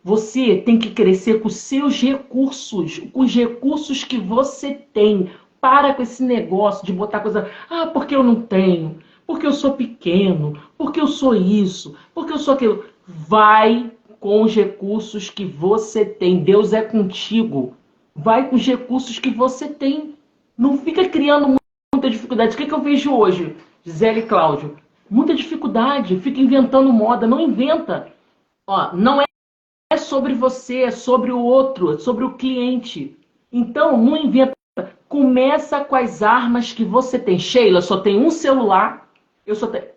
você tem que crescer com os seus recursos, com os recursos que você tem. Para com esse negócio de botar coisa, ah, porque eu não tenho, porque eu sou pequeno, porque eu sou isso, porque eu sou aquilo. Vai com os recursos que você tem. Deus é contigo. Vai com os recursos que você tem. Não fica criando muita dificuldade. O que eu vejo hoje, Gisele e Cláudio? Muita dificuldade. Fica inventando moda. Não inventa. Ó, não é sobre você, é sobre o outro, é sobre o cliente. Então, não inventa. Começa com as armas que você tem. Sheila, só tem um celular.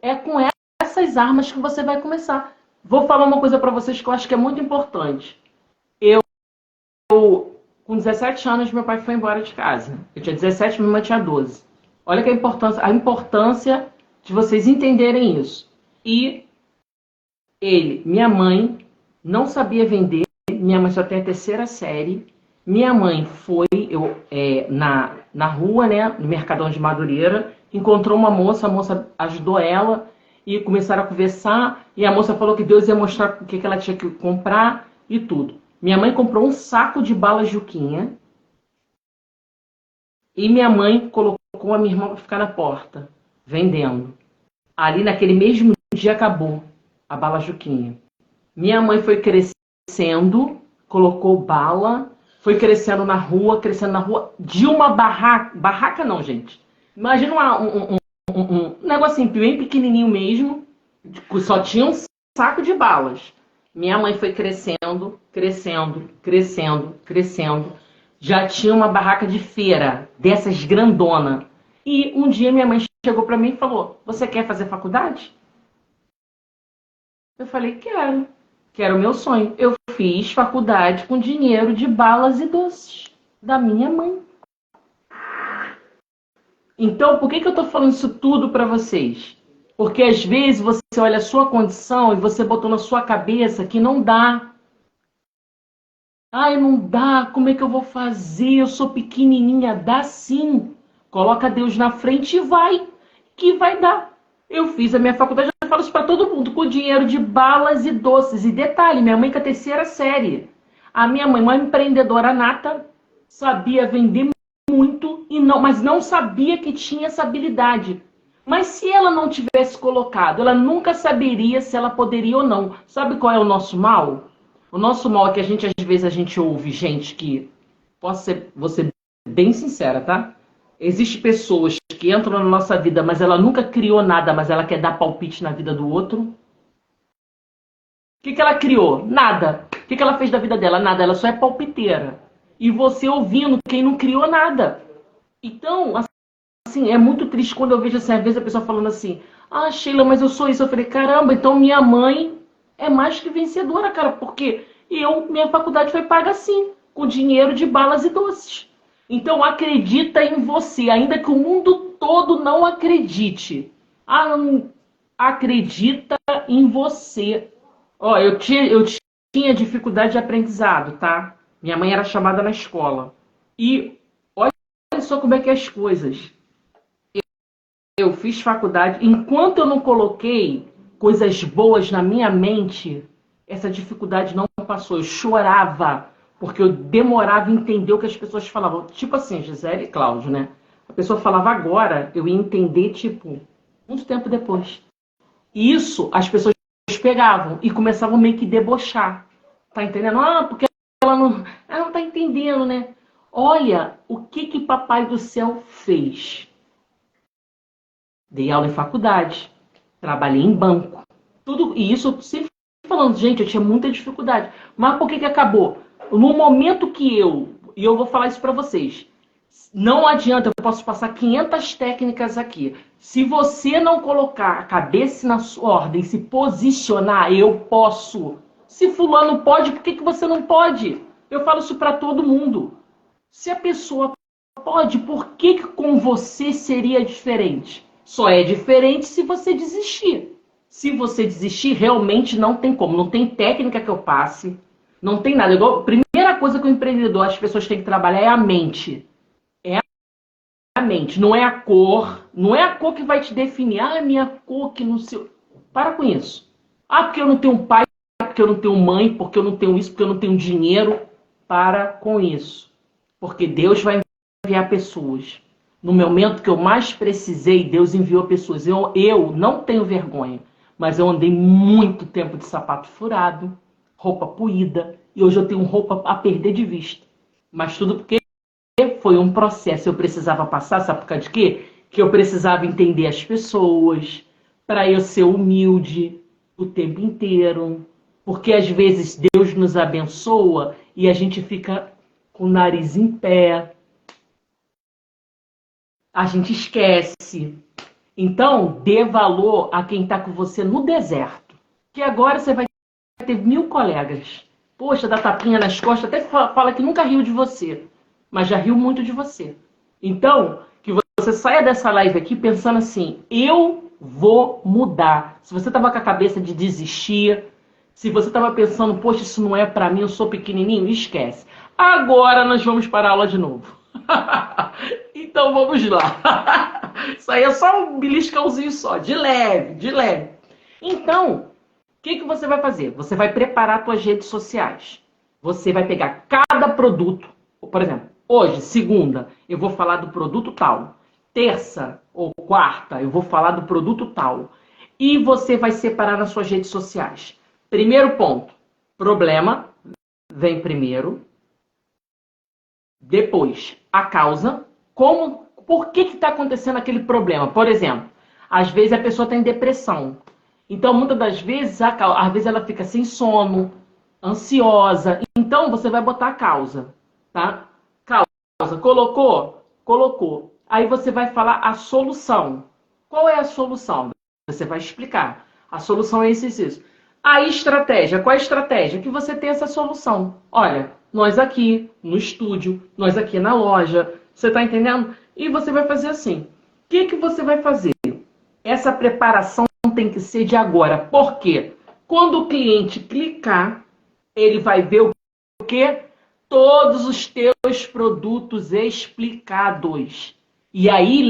É com essas armas que você vai começar. Vou falar uma coisa para vocês que eu acho que é muito importante. Com 17 anos, meu pai foi embora de casa. Eu tinha 17, minha mãe tinha 12. Olha que a importância de vocês entenderem isso. E minha mãe, não sabia vender. Minha mãe só tem a terceira série. Minha mãe foi na rua, né, no Mercadão de Madureira, encontrou uma moça, a moça ajudou ela e começaram a conversar. E a moça falou que Deus ia mostrar o que ela tinha que comprar e tudo. Minha mãe comprou um saco de bala Juquinha e minha mãe colocou a minha irmã para ficar na porta, vendendo. Ali naquele mesmo dia acabou a bala Juquinha. Minha mãe foi crescendo, colocou bala, foi crescendo na rua, de uma barraca. Barraca não, gente. Imagina um negocinho bem pequenininho mesmo, só tinha um saco de balas. Minha mãe foi crescendo, crescendo, crescendo, crescendo. Já tinha uma barraca de feira, dessas grandona. E um dia minha mãe chegou para mim e falou, você quer fazer faculdade? Eu falei, quero. Que era o meu sonho. Eu fiz faculdade com dinheiro de balas e doces da minha mãe. Então, por que eu estou falando isso tudo para vocês? Porque às vezes você olha a sua condição e você botou na sua cabeça que não dá. Ai, não dá, como é que eu vou fazer? Eu sou pequenininha. Dá sim. Coloca Deus na frente e vai. Que vai dar. Eu fiz a minha faculdade, eu falo isso para todo mundo, com dinheiro de balas e doces. E detalhe, minha mãe com a terceira série. A minha mãe, uma empreendedora nata, sabia vender muito, mas não sabia que tinha essa habilidade. Mas se ela não tivesse colocado, ela nunca saberia se ela poderia ou não. Sabe qual é o nosso mal? O nosso mal é que às vezes a gente ouve gente que, vou ser bem sincera, tá? Existem pessoas que entram na nossa vida, mas ela nunca criou nada, mas ela quer dar palpite na vida do outro. O que ela criou? Nada. O que ela fez da vida dela? Nada. Ela só é palpiteira. E você ouvindo quem não criou nada. Então, assim, é muito triste quando eu vejo assim, às vezes a pessoa falando assim, ah, Sheila, mas eu sou isso. Eu falei, caramba, então minha mãe é mais que vencedora, cara, porque minha faculdade foi paga assim, com dinheiro de balas e doces. Então acredita em você, ainda que o mundo todo não acredite. Acredita em você. Ó, eu tinha dificuldade de aprendizado, tá? Minha mãe era chamada na escola. E olha só como é que é as coisas. Eu fiz faculdade, enquanto eu não coloquei coisas boas na minha mente, essa dificuldade não passou. Eu chorava, porque eu demorava a entender o que as pessoas falavam. Tipo assim, Gisele e Cláudio, né? A pessoa falava agora, eu ia entender, tipo, muito tempo depois. E isso, as pessoas pegavam e começavam meio que debochar. Tá entendendo? Ah, porque ela não tá entendendo, né? Olha o que Papai do Céu fez. Dei aula em faculdade. trabalhei em banco. Tudo, e isso eu sempre falando, gente, eu tinha muita dificuldade. Mas por que acabou? No momento que e eu vou falar isso para vocês, não adianta, eu posso passar 500 técnicas aqui. Se você não colocar a cabeça na sua ordem, se posicionar, eu posso. Se fulano pode, por que você não pode? Eu falo isso para todo mundo. Se a pessoa pode, por que com você seria diferente? Só é diferente se você desistir. Se você desistir, realmente não tem como. Não tem técnica que eu passe, não tem nada. A primeira coisa que o empreendedor, as pessoas têm que trabalhar é a mente. A mente, não é a cor. Não é a cor que vai te definir. Ah, minha cor que não sei. Para com isso. Ah, porque eu não tenho pai, porque eu não tenho mãe, porque eu não tenho isso, porque eu não tenho dinheiro. Para com isso. Porque Deus vai enviar pessoas. No momento que eu mais precisei, Deus enviou pessoas. Eu não tenho vergonha, mas eu andei muito tempo de sapato furado, roupa poída, e hoje eu tenho roupa a perder de vista. Mas tudo porque foi um processo. Eu precisava passar, sabe por causa de quê? Que eu precisava entender as pessoas, para eu ser humilde o tempo inteiro. Porque às vezes Deus nos abençoa e a gente fica com o nariz em pé. A gente esquece. Então, dê valor a quem está com você no deserto. Que agora você vai ter 1000 colegas. Poxa, dá tapinha nas costas, até fala que nunca riu de você. Mas já riu muito de você. Então, que você saia dessa live aqui pensando assim, eu vou mudar. Se você estava com a cabeça de desistir, se você estava pensando, poxa, isso não é para mim, eu sou pequenininho, esquece. Agora nós vamos para a aula de novo. Então vamos lá. Isso aí é só um beliscãozinho só, de leve, de leve. Então, o que você vai fazer? Você vai preparar suas redes sociais. Você vai pegar cada produto. Por exemplo, hoje, segunda, eu vou falar do produto tal. Terça ou quarta, eu vou falar do produto tal. E você vai separar nas suas redes sociais. Primeiro ponto, problema vem primeiro. Depois, a causa. Por que está acontecendo aquele problema? Por exemplo, às vezes a pessoa tem depressão. Então, muitas das vezes, às vezes ela fica sem sono, ansiosa. Então, você vai botar a causa, tá? Causa. Colocou? Colocou. Aí você vai falar a solução. Qual é a solução? Você vai explicar. A solução é isso. A estratégia. Qual é a estratégia? Que você tem essa solução. Olha, nós aqui no estúdio, nós aqui na loja. Você está entendendo? E você vai fazer assim. O que você vai fazer? Essa preparação tem que ser de agora. Por quê? Quando o cliente clicar, ele vai ver o quê? Todos os teus produtos explicados. E aí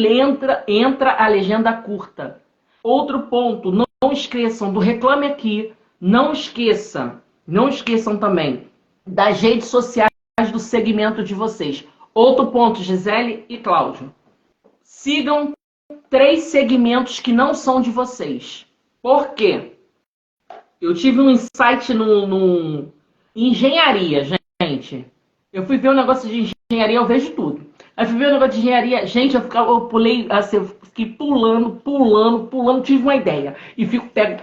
entra a legenda curta. Outro ponto, não esqueçam do Reclame Aqui. Não esqueçam também das redes sociais do segmento de vocês. Outro ponto, Gisele e Cláudio. Sigam 3 segmentos que não são de vocês. Por quê? Eu tive um insight no engenharia, gente. Eu fui ver um negócio de engenharia, eu vejo tudo. Aí fui ver um negócio de engenharia, gente, eu pulei, assim, eu fiquei pulando, tive uma ideia. E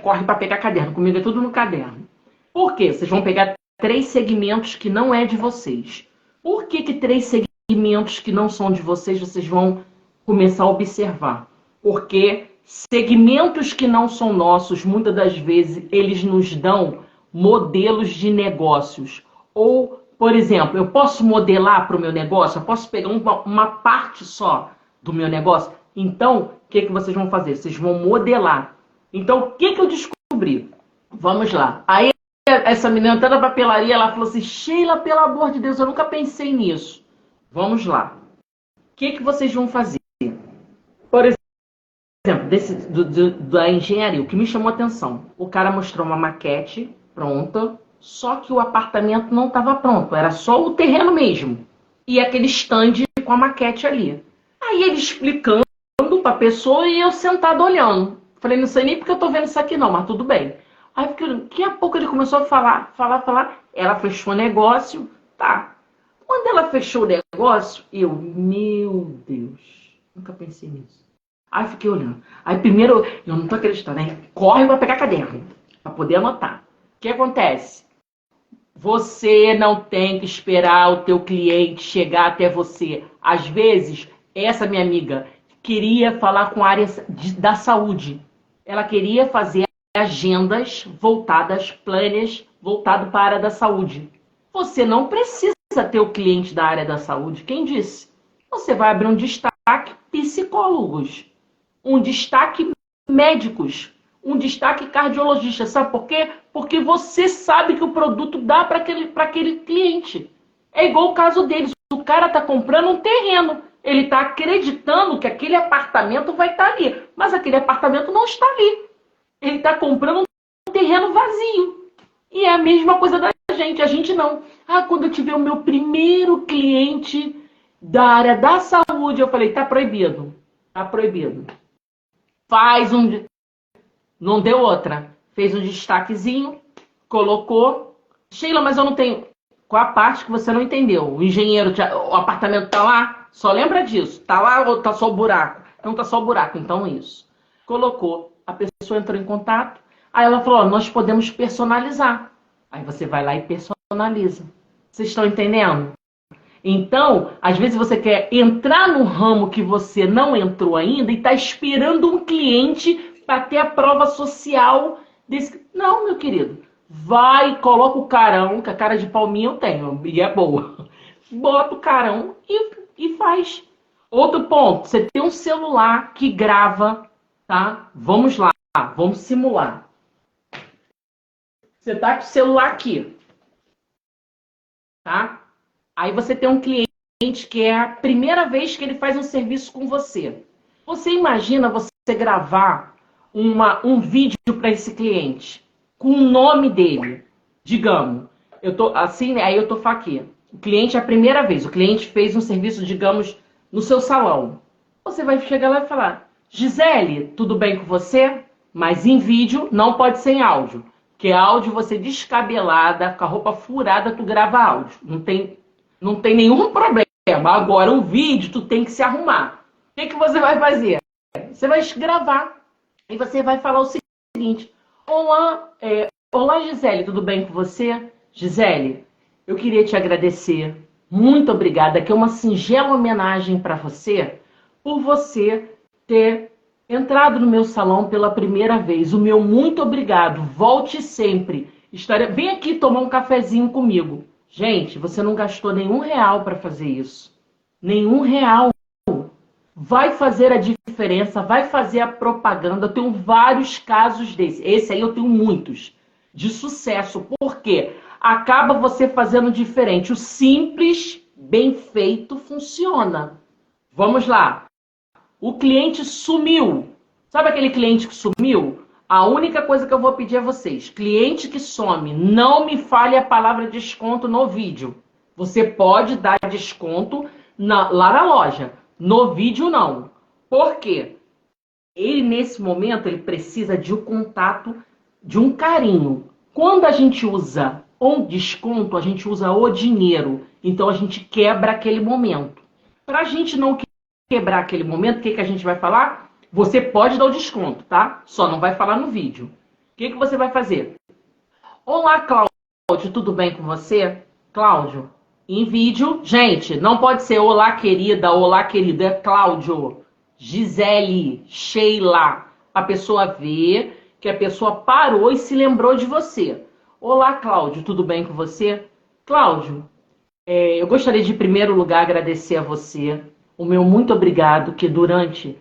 corre para pegar caderno, comigo é tudo no caderno. Por quê? Vocês vão pegar 3 segmentos que não é de vocês. Por que 3 segmentos que não são de vocês, vocês vão começar a observar? Porque segmentos que não são nossos, muitas das vezes, eles nos dão modelos de negócios. Ou, por exemplo, eu posso modelar para o meu negócio? Eu posso pegar uma parte só do meu negócio? Então, o que vocês vão fazer? Vocês vão modelar. Então, o que eu descobri? Vamos lá. Aí, essa menina entrando na papelaria, ela falou assim, Sheila, pelo amor de Deus, eu nunca pensei nisso. Vamos lá. O que vocês vão fazer? Por exemplo, da engenharia, o que me chamou a atenção. O cara mostrou uma maquete pronta, só que o apartamento não estava pronto, era só o terreno mesmo. E aquele stand com a maquete ali. Aí ele explicando para a pessoa e eu sentado olhando. Falei, não sei nem porque eu tô vendo isso aqui não, mas tudo bem. Aí daqui a pouco ele começou a falar. Ela fechou o negócio, tá. Quando ela fechou o negócio, meu Deus, nunca pensei nisso. Aí fiquei olhando. Aí primeiro, eu não tô acreditando, né? Corre pra pegar caderno, pra poder anotar. O que acontece? Você não tem que esperar o teu cliente chegar até você. Às vezes, essa minha amiga queria falar com a área da saúde. Ela queria fazer agendas voltadas, planners voltado para a área da saúde. Você não precisa ter o cliente da área da saúde. Quem disse? Você vai abrir um destaque psicólogos, um destaque médicos, um destaque cardiologista. Sabe por quê? Porque você sabe que o produto dá para aquele cliente. É igual o caso deles. O cara está comprando um terreno. Ele está acreditando que aquele apartamento vai estar ali. Mas aquele apartamento não está ali. Ele está comprando um terreno vazio. E é a mesma coisa da gente. A gente não. Quando eu tiver o meu primeiro cliente da área da saúde, eu falei, tá proibido. Tá proibido. Faz um... Não deu outra. Fez um destaquezinho, colocou. Sheila, mas eu não tenho... Qual a parte que você não entendeu? O engenheiro, o apartamento tá lá? Só lembra disso. Tá lá ou tá só o buraco? Não, tá só o buraco. Então isso. Colocou. A pessoa entrou em contato. Aí ela falou, nós podemos personalizar. Aí você vai lá e personaliza. Vocês estão entendendo? Então, às vezes você quer entrar no ramo que você não entrou ainda e está esperando um cliente para ter a prova social desse... Não, meu querido. Vai, coloca o carão, que a cara de palminha eu tenho, e é boa. Bota o carão e faz. Outro ponto, você tem um celular que grava, tá? Vamos lá, vamos simular. Você tá com o celular aqui, tá? Aí você tem um cliente que é a primeira vez que ele faz um serviço com você. Você imagina você gravar um vídeo para esse cliente com o nome dele. Digamos, eu tô assim, aí eu tô aqui. O cliente é a primeira vez, o cliente fez um serviço, digamos, no seu salão. Você vai chegar lá e falar, Gisele, tudo bem com você? Mas em vídeo não pode ser em áudio. Porque áudio você descabelada, com a roupa furada, tu grava áudio. Não tem nenhum problema. Agora, o vídeo, tu tem que se arrumar. O que você vai fazer? Você vai gravar. E você vai falar o seguinte. Olá, Gisele, tudo bem com você? Gisele, eu queria te agradecer. Muito obrigada. Aqui é uma singela homenagem para você por você ter entrado no meu salão pela primeira vez. O meu muito obrigado. Volte sempre. Vem aqui tomar um cafezinho comigo. Gente, você não gastou nenhum real para fazer isso. Nenhum real. Vai fazer a diferença, vai fazer a propaganda. Eu tenho vários casos desses. Esse aí eu tenho muitos. De sucesso. Por quê? Acaba você fazendo diferente. O simples, bem feito, funciona. Vamos lá. O cliente sumiu. Sabe aquele cliente que sumiu? A única coisa que eu vou pedir a vocês, cliente que some, não me fale a palavra desconto no vídeo. Você pode dar desconto lá na loja. No vídeo, não. Por quê? Ele, nesse momento, ele precisa de um contato, de um carinho. Quando a gente usa um desconto, a gente usa o dinheiro. Então, a gente quebra aquele momento. Para a gente não quebrar aquele momento, o que a gente vai falar? Você pode dar o desconto, tá? Só não vai falar no vídeo. O que você vai fazer? Olá, Cláudio, tudo bem com você? Cláudio, em vídeo, gente, não pode ser olá, querida, olá, querido, é Cláudio, Gisele, Sheila. A pessoa vê que a pessoa parou e se lembrou de você. Olá, Cláudio, tudo bem com você? Cláudio, eu gostaria de, em primeiro lugar, agradecer a você. O meu muito obrigado, que durante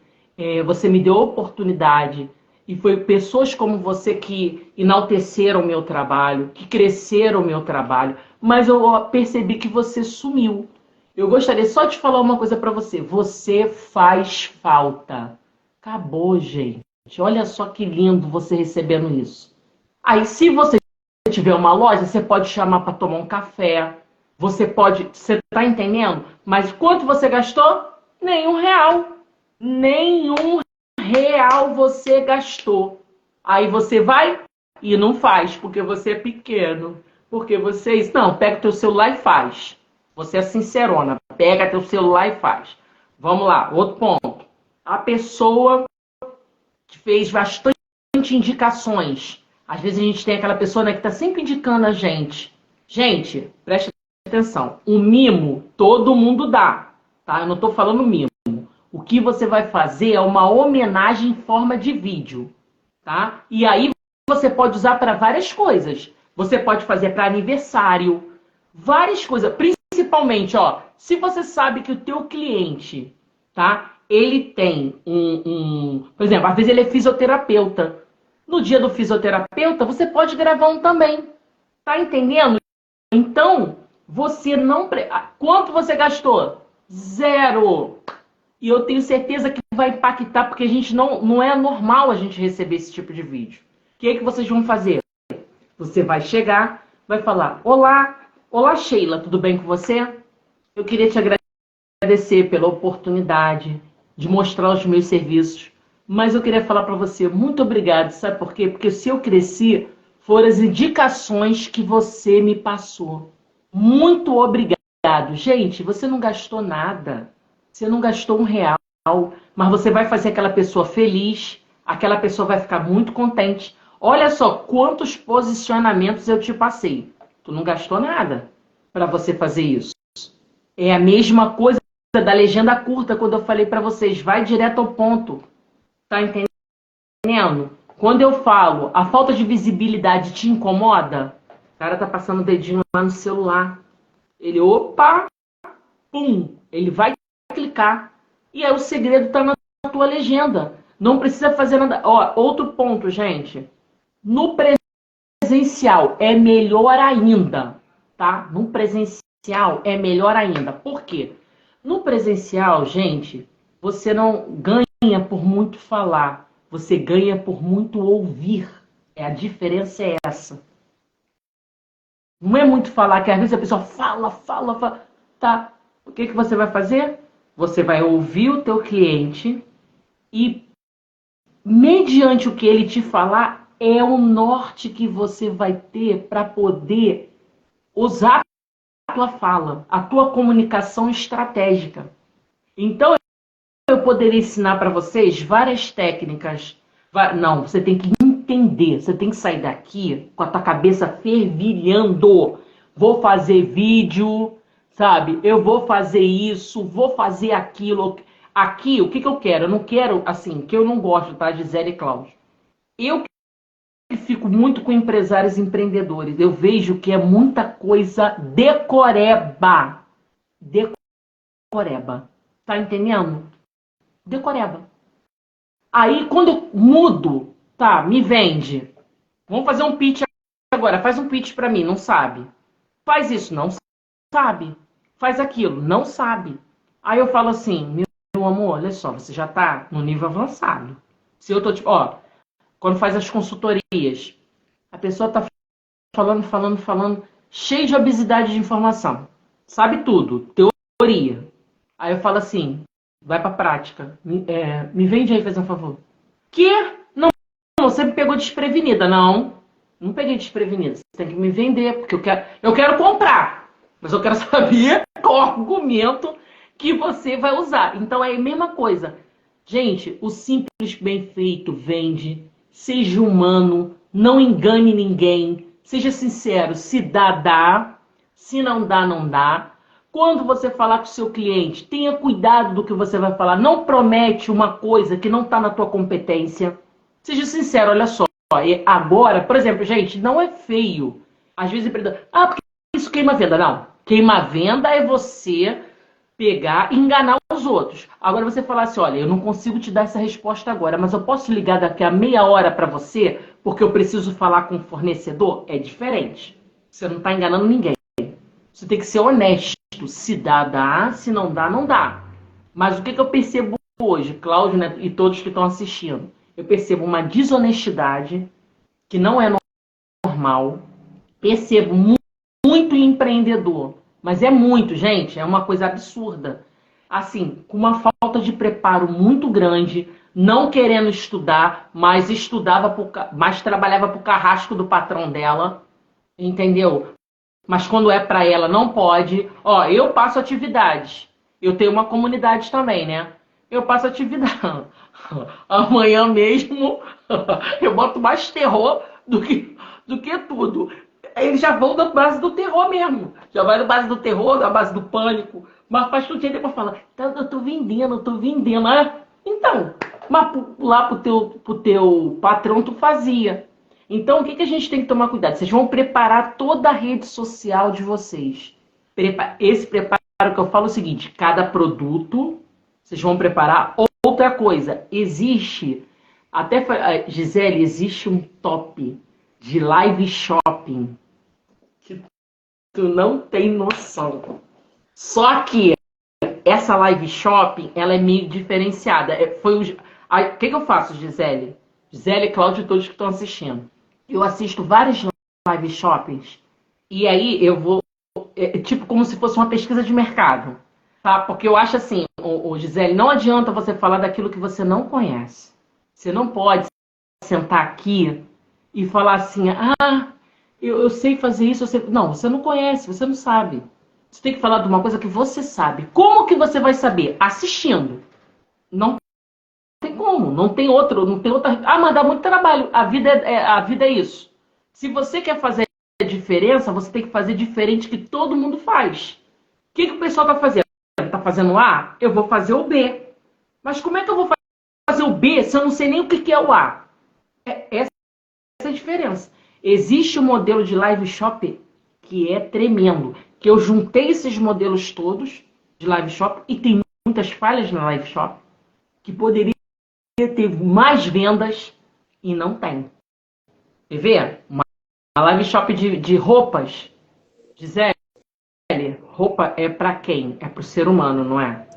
você me deu a oportunidade e foi pessoas como você que enalteceram o meu trabalho, que cresceram o meu trabalho, mas eu percebi que você sumiu. Eu gostaria só de falar uma coisa para você. Você faz falta. Acabou, gente. Olha só que lindo você recebendo isso. Aí, se você tiver uma loja, você pode chamar para tomar um café. Você tá entendendo? Mas quanto você gastou? Nenhum real. Nenhum real você gastou. Aí você vai e não faz, porque você é pequeno. Porque vocês... Não, pega teu celular e faz. Você é sincerona. Pega teu celular e faz. Vamos lá, outro ponto. a pessoa que fez bastante indicações. Às vezes a gente tem aquela pessoa, né, que está sempre indicando a gente. Gente, preste atenção. O mimo, todo mundo dá. Tá? Eu não estou falando mimo. O que você vai fazer é uma homenagem em forma de vídeo. Tá? E aí você pode usar para várias coisas. Você pode fazer para aniversário. Várias coisas. Principalmente, ó, se você sabe que o teu cliente, tá? Ele tem por exemplo, às vezes ele é fisioterapeuta. No dia do fisioterapeuta, você pode gravar um também. Tá entendendo? Então, você não... Quanto você gastou? 0. E eu tenho certeza que vai impactar, porque a gente não é normal a gente receber esse tipo de vídeo. O que é que vocês vão fazer? Você vai chegar, vai falar: olá, olá Sheila, tudo bem com você? Eu queria te agradecer pela oportunidade de mostrar os meus serviços, mas eu queria falar para você, muito obrigado, sabe por quê? Porque se eu cresci, foram as indicações que você me passou. Muito obrigado. Gente, você não gastou nada, você não gastou R$1, mas você vai fazer aquela pessoa feliz, aquela pessoa vai ficar muito contente. Olha só quantos posicionamentos eu te passei. Tu não gastou nada para você fazer isso. É a mesma coisa da legenda curta, quando eu falei para vocês, vai direto ao ponto. Tá entendendo? Quando eu falo, a falta de visibilidade te incomoda? O cara tá passando o dedinho lá no celular. Ele, opa, pum, ele vai clicar. E aí o segredo tá na tua legenda. Não precisa fazer nada. Ó, outro ponto, gente. No presencial é melhor ainda, tá? No presencial é melhor ainda. Por quê? No presencial, gente, você não ganha por muito falar, você ganha por muito ouvir. A diferença é essa. Não é muito falar, que às vezes a pessoa fala. Tá, o que você vai fazer? Você vai ouvir o teu cliente e, mediante o que ele te falar, é o norte que você vai ter para poder usar a tua fala, a tua comunicação estratégica. Então, eu poderia ensinar para vocês várias técnicas. Não, você tem que entender, você tem que sair daqui com a tua cabeça fervilhando. Vou fazer vídeo, sabe? Eu vou fazer isso, vou fazer aquilo. Aqui, o que eu quero? Eu não quero, assim, que eu não gosto, tá, Gisele e Cláudio? Eu fico muito com empresários e empreendedores. Eu vejo que é muita coisa decoreba. Decoreba. Tá entendendo? Decoreba. Aí, quando eu mudo, tá, me vende. Vamos fazer um pitch agora. Faz um pitch pra mim, não sabe. Faz isso, não sabe. Faz aquilo, não sabe. Aí eu falo assim, meu amor, olha só, você já tá no nível avançado. Se eu tô tipo, ó, quando faz as consultorias, a pessoa tá falando, cheio de obesidade de informação. Sabe tudo, teoria. Aí eu falo assim, vai pra prática. Me vende aí, faz um favor. Que? Não, você me pegou desprevenida. Não peguei desprevenida. Você tem que me vender, porque eu quero comprar. Mas eu quero saber qual argumento que você vai usar. Então é a mesma coisa. Gente, o simples bem feito vende. Seja humano, não engane ninguém. Seja sincero, se dá, dá. Se não dá, não dá. Quando você falar com o seu cliente, tenha cuidado do que você vai falar. Não promete uma coisa que não está na tua competência. Seja sincero, olha só. Agora, por exemplo, gente, não é feio. Às vezes o empreendedor... porque isso queima a venda. Não. Queima a venda é você pegar e enganar os outros. Agora você falar assim, olha, eu não consigo te dar essa resposta agora, mas eu posso ligar daqui a meia hora para você, porque eu preciso falar com o fornecedor? É diferente. Você não está enganando ninguém. Você tem que ser honesto. Se dá, dá. Se não dá, não dá. Mas o que eu percebo hoje, Cláudio, né, e todos que estão assistindo? Eu percebo uma desonestidade que não é normal. Percebo muito empreendedor. Mas é muito, gente. É uma coisa absurda. Assim, com uma falta de preparo muito grande, não querendo estudar, mas mas trabalhava pro carrasco do patrão dela. Entendeu? Mas quando é para ela, não pode. Ó, eu passo atividades. Eu tenho uma comunidade também, né? eu passo atividade. Amanhã mesmo eu boto mais terror do que tudo. Eles já vão da base do terror mesmo. Já vai da base do terror, da base do pânico. Mas faz tudo depois fala, eu tô vendendo, eu tô vendendo. Ah, então, mas lá pro teu patrão tu fazia. Então, o que a gente tem que tomar cuidado? Vocês vão preparar toda a rede social de vocês. Esse preparo que eu falo é o seguinte, cada produto, vocês vão preparar. Outra coisa, existe, Gisele, existe um top de live shopping que tu não tem noção. Só que essa live shopping, ela é meio diferenciada. O que eu faço, Gisele? Gisele e Cláudio, todos que estão assistindo. Eu assisto vários live shoppings e aí eu vou, tipo como se fosse uma pesquisa de mercado. Tá? Porque eu acho assim, Gisele, não adianta você falar daquilo que você não conhece. Você não pode sentar aqui e falar assim, eu sei fazer isso, eu sei... Não, você não conhece, você não sabe. Você tem que falar de uma coisa que você sabe. Como que você vai saber? Assistindo. Não tem como, não tem outra. Mas dá muito trabalho. A vida é isso. Se você quer fazer a diferença, você tem que fazer diferente que todo mundo faz. O que o pessoal está fazendo? Está fazendo A? Eu vou fazer o B. Mas como é que eu vou fazer o B se eu não sei nem o que é o A? Essa é a diferença. Existe um modelo de live shop que é tremendo. Que eu juntei esses modelos todos de live shop e tem muitas falhas na live shop que poderia ter mais vendas e não tem. Quer ver? Uma live shop de roupas. Gisele, roupa é para quem? É para o ser humano, não é?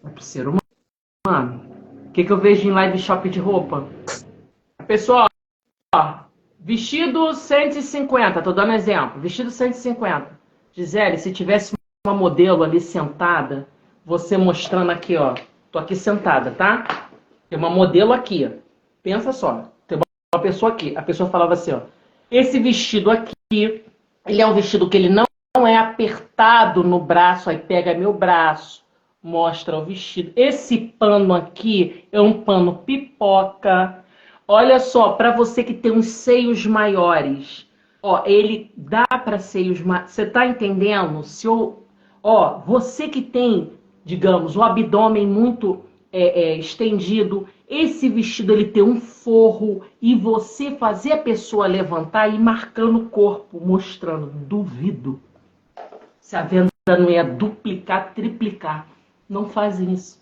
É para o ser humano. O que eu vejo em live shop de roupa? Pessoal, vestido 150, tô dando exemplo. Vestido 150. Gisele, se tivesse uma modelo ali sentada, você mostrando aqui, ó. Tô aqui sentada, tá? Tem uma modelo aqui, ó. Pensa só. Tem uma pessoa aqui. A pessoa falava assim, ó. Esse vestido aqui, ele é um vestido que ele não é apertado no braço, aí pega meu braço, mostra o vestido. Esse pano aqui é um pano pipoca. Olha só, para você que tem uns seios maiores, ó, ele dá para seios maiores. Você tá entendendo? Você que tem, digamos, o abdômen muito estendido, esse vestido ele tem um forro e você fazer a pessoa levantar e ir marcando o corpo, mostrando. Duvido se a venda não ia duplicar, triplicar. Não faz isso.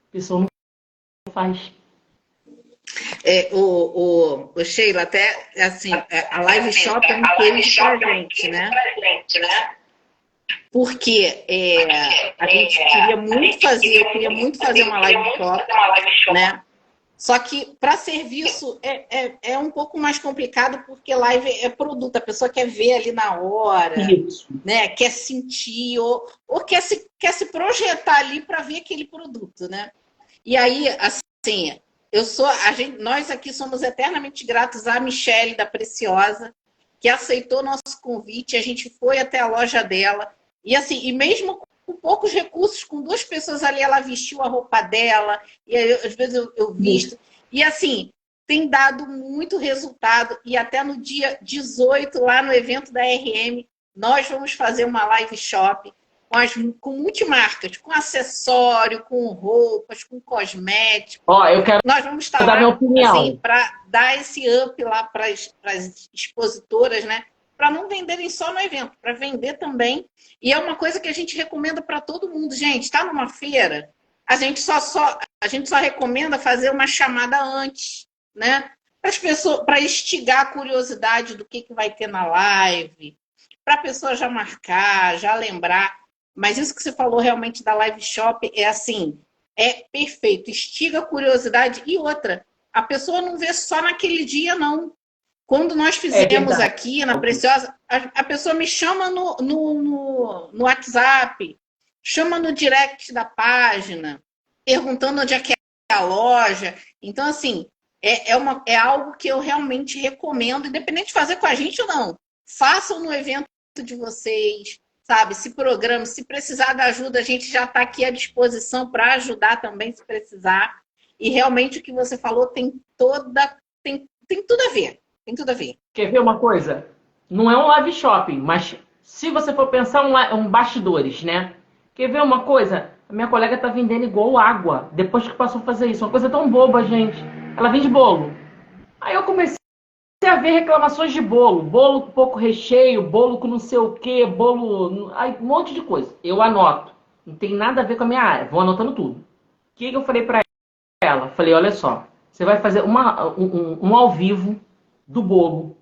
A pessoa não faz. Sheila, até assim, a live shop é um termo pra gente, né? Porque a gente queria muito fazer, eu queria muito fazer uma live shop, né? Só que para serviço é um pouco mais complicado, porque live é produto, a pessoa quer ver ali na hora, né? Quer sentir, ou quer se projetar ali para ver aquele produto, né? E aí, assim, nós aqui somos eternamente gratos à Michele da Preciosa, que aceitou nosso convite, a gente foi até a loja dela, e assim, e mesmo com poucos recursos, com 2 pessoas ali, ela vestiu a roupa dela, e aí, às vezes eu visto. E assim, tem dado muito resultado. E até no dia 18, lá no evento da RM, nós vamos fazer uma live shop com multimarcas, com acessório, com roupas, com cosméticos. Eu quero nós vamos estar dar lá, minha opinião. Assim, para dar esse up lá para as expositoras, né? Para não venderem só no evento, para vender também. E é uma coisa que a gente recomenda para todo mundo. Gente, está numa feira, a gente só recomenda fazer uma chamada antes, né? Para as pessoas, para instigar a curiosidade do que vai ter na live, para a pessoa já marcar, já lembrar. Mas isso que você falou realmente da live shop é assim, é perfeito, instiga a curiosidade. E outra, a pessoa não vê só naquele dia, não. Quando nós fizemos aqui na Preciosa, a pessoa me chama no WhatsApp, chama no direct da perguntando onde é que é a loja. Então, assim, é algo que eu realmente recomendo, independente de fazer com a gente ou não. Façam no evento de vocês, sabe? Se programa, se precisar de ajuda, a gente já está aqui à disposição para ajudar também, se precisar. E realmente o que você falou tem tudo a ver. Tem tudo a ver. Quer ver uma coisa? Não é um live shopping, mas se você for pensar um bastidores, né? Quer ver uma coisa? A minha colega tá vendendo igual água, depois que passou a fazer isso. Uma coisa tão boba, gente. Ela vende bolo. Aí eu comecei a ver reclamações de bolo. Bolo com pouco recheio, bolo com não sei o quê, bolo... Aí, um monte de coisa. Eu anoto. Não tem nada a ver com a minha área. Vou anotando tudo. O que eu falei pra ela? Falei, olha só. Você vai fazer um ao vivo do bolo.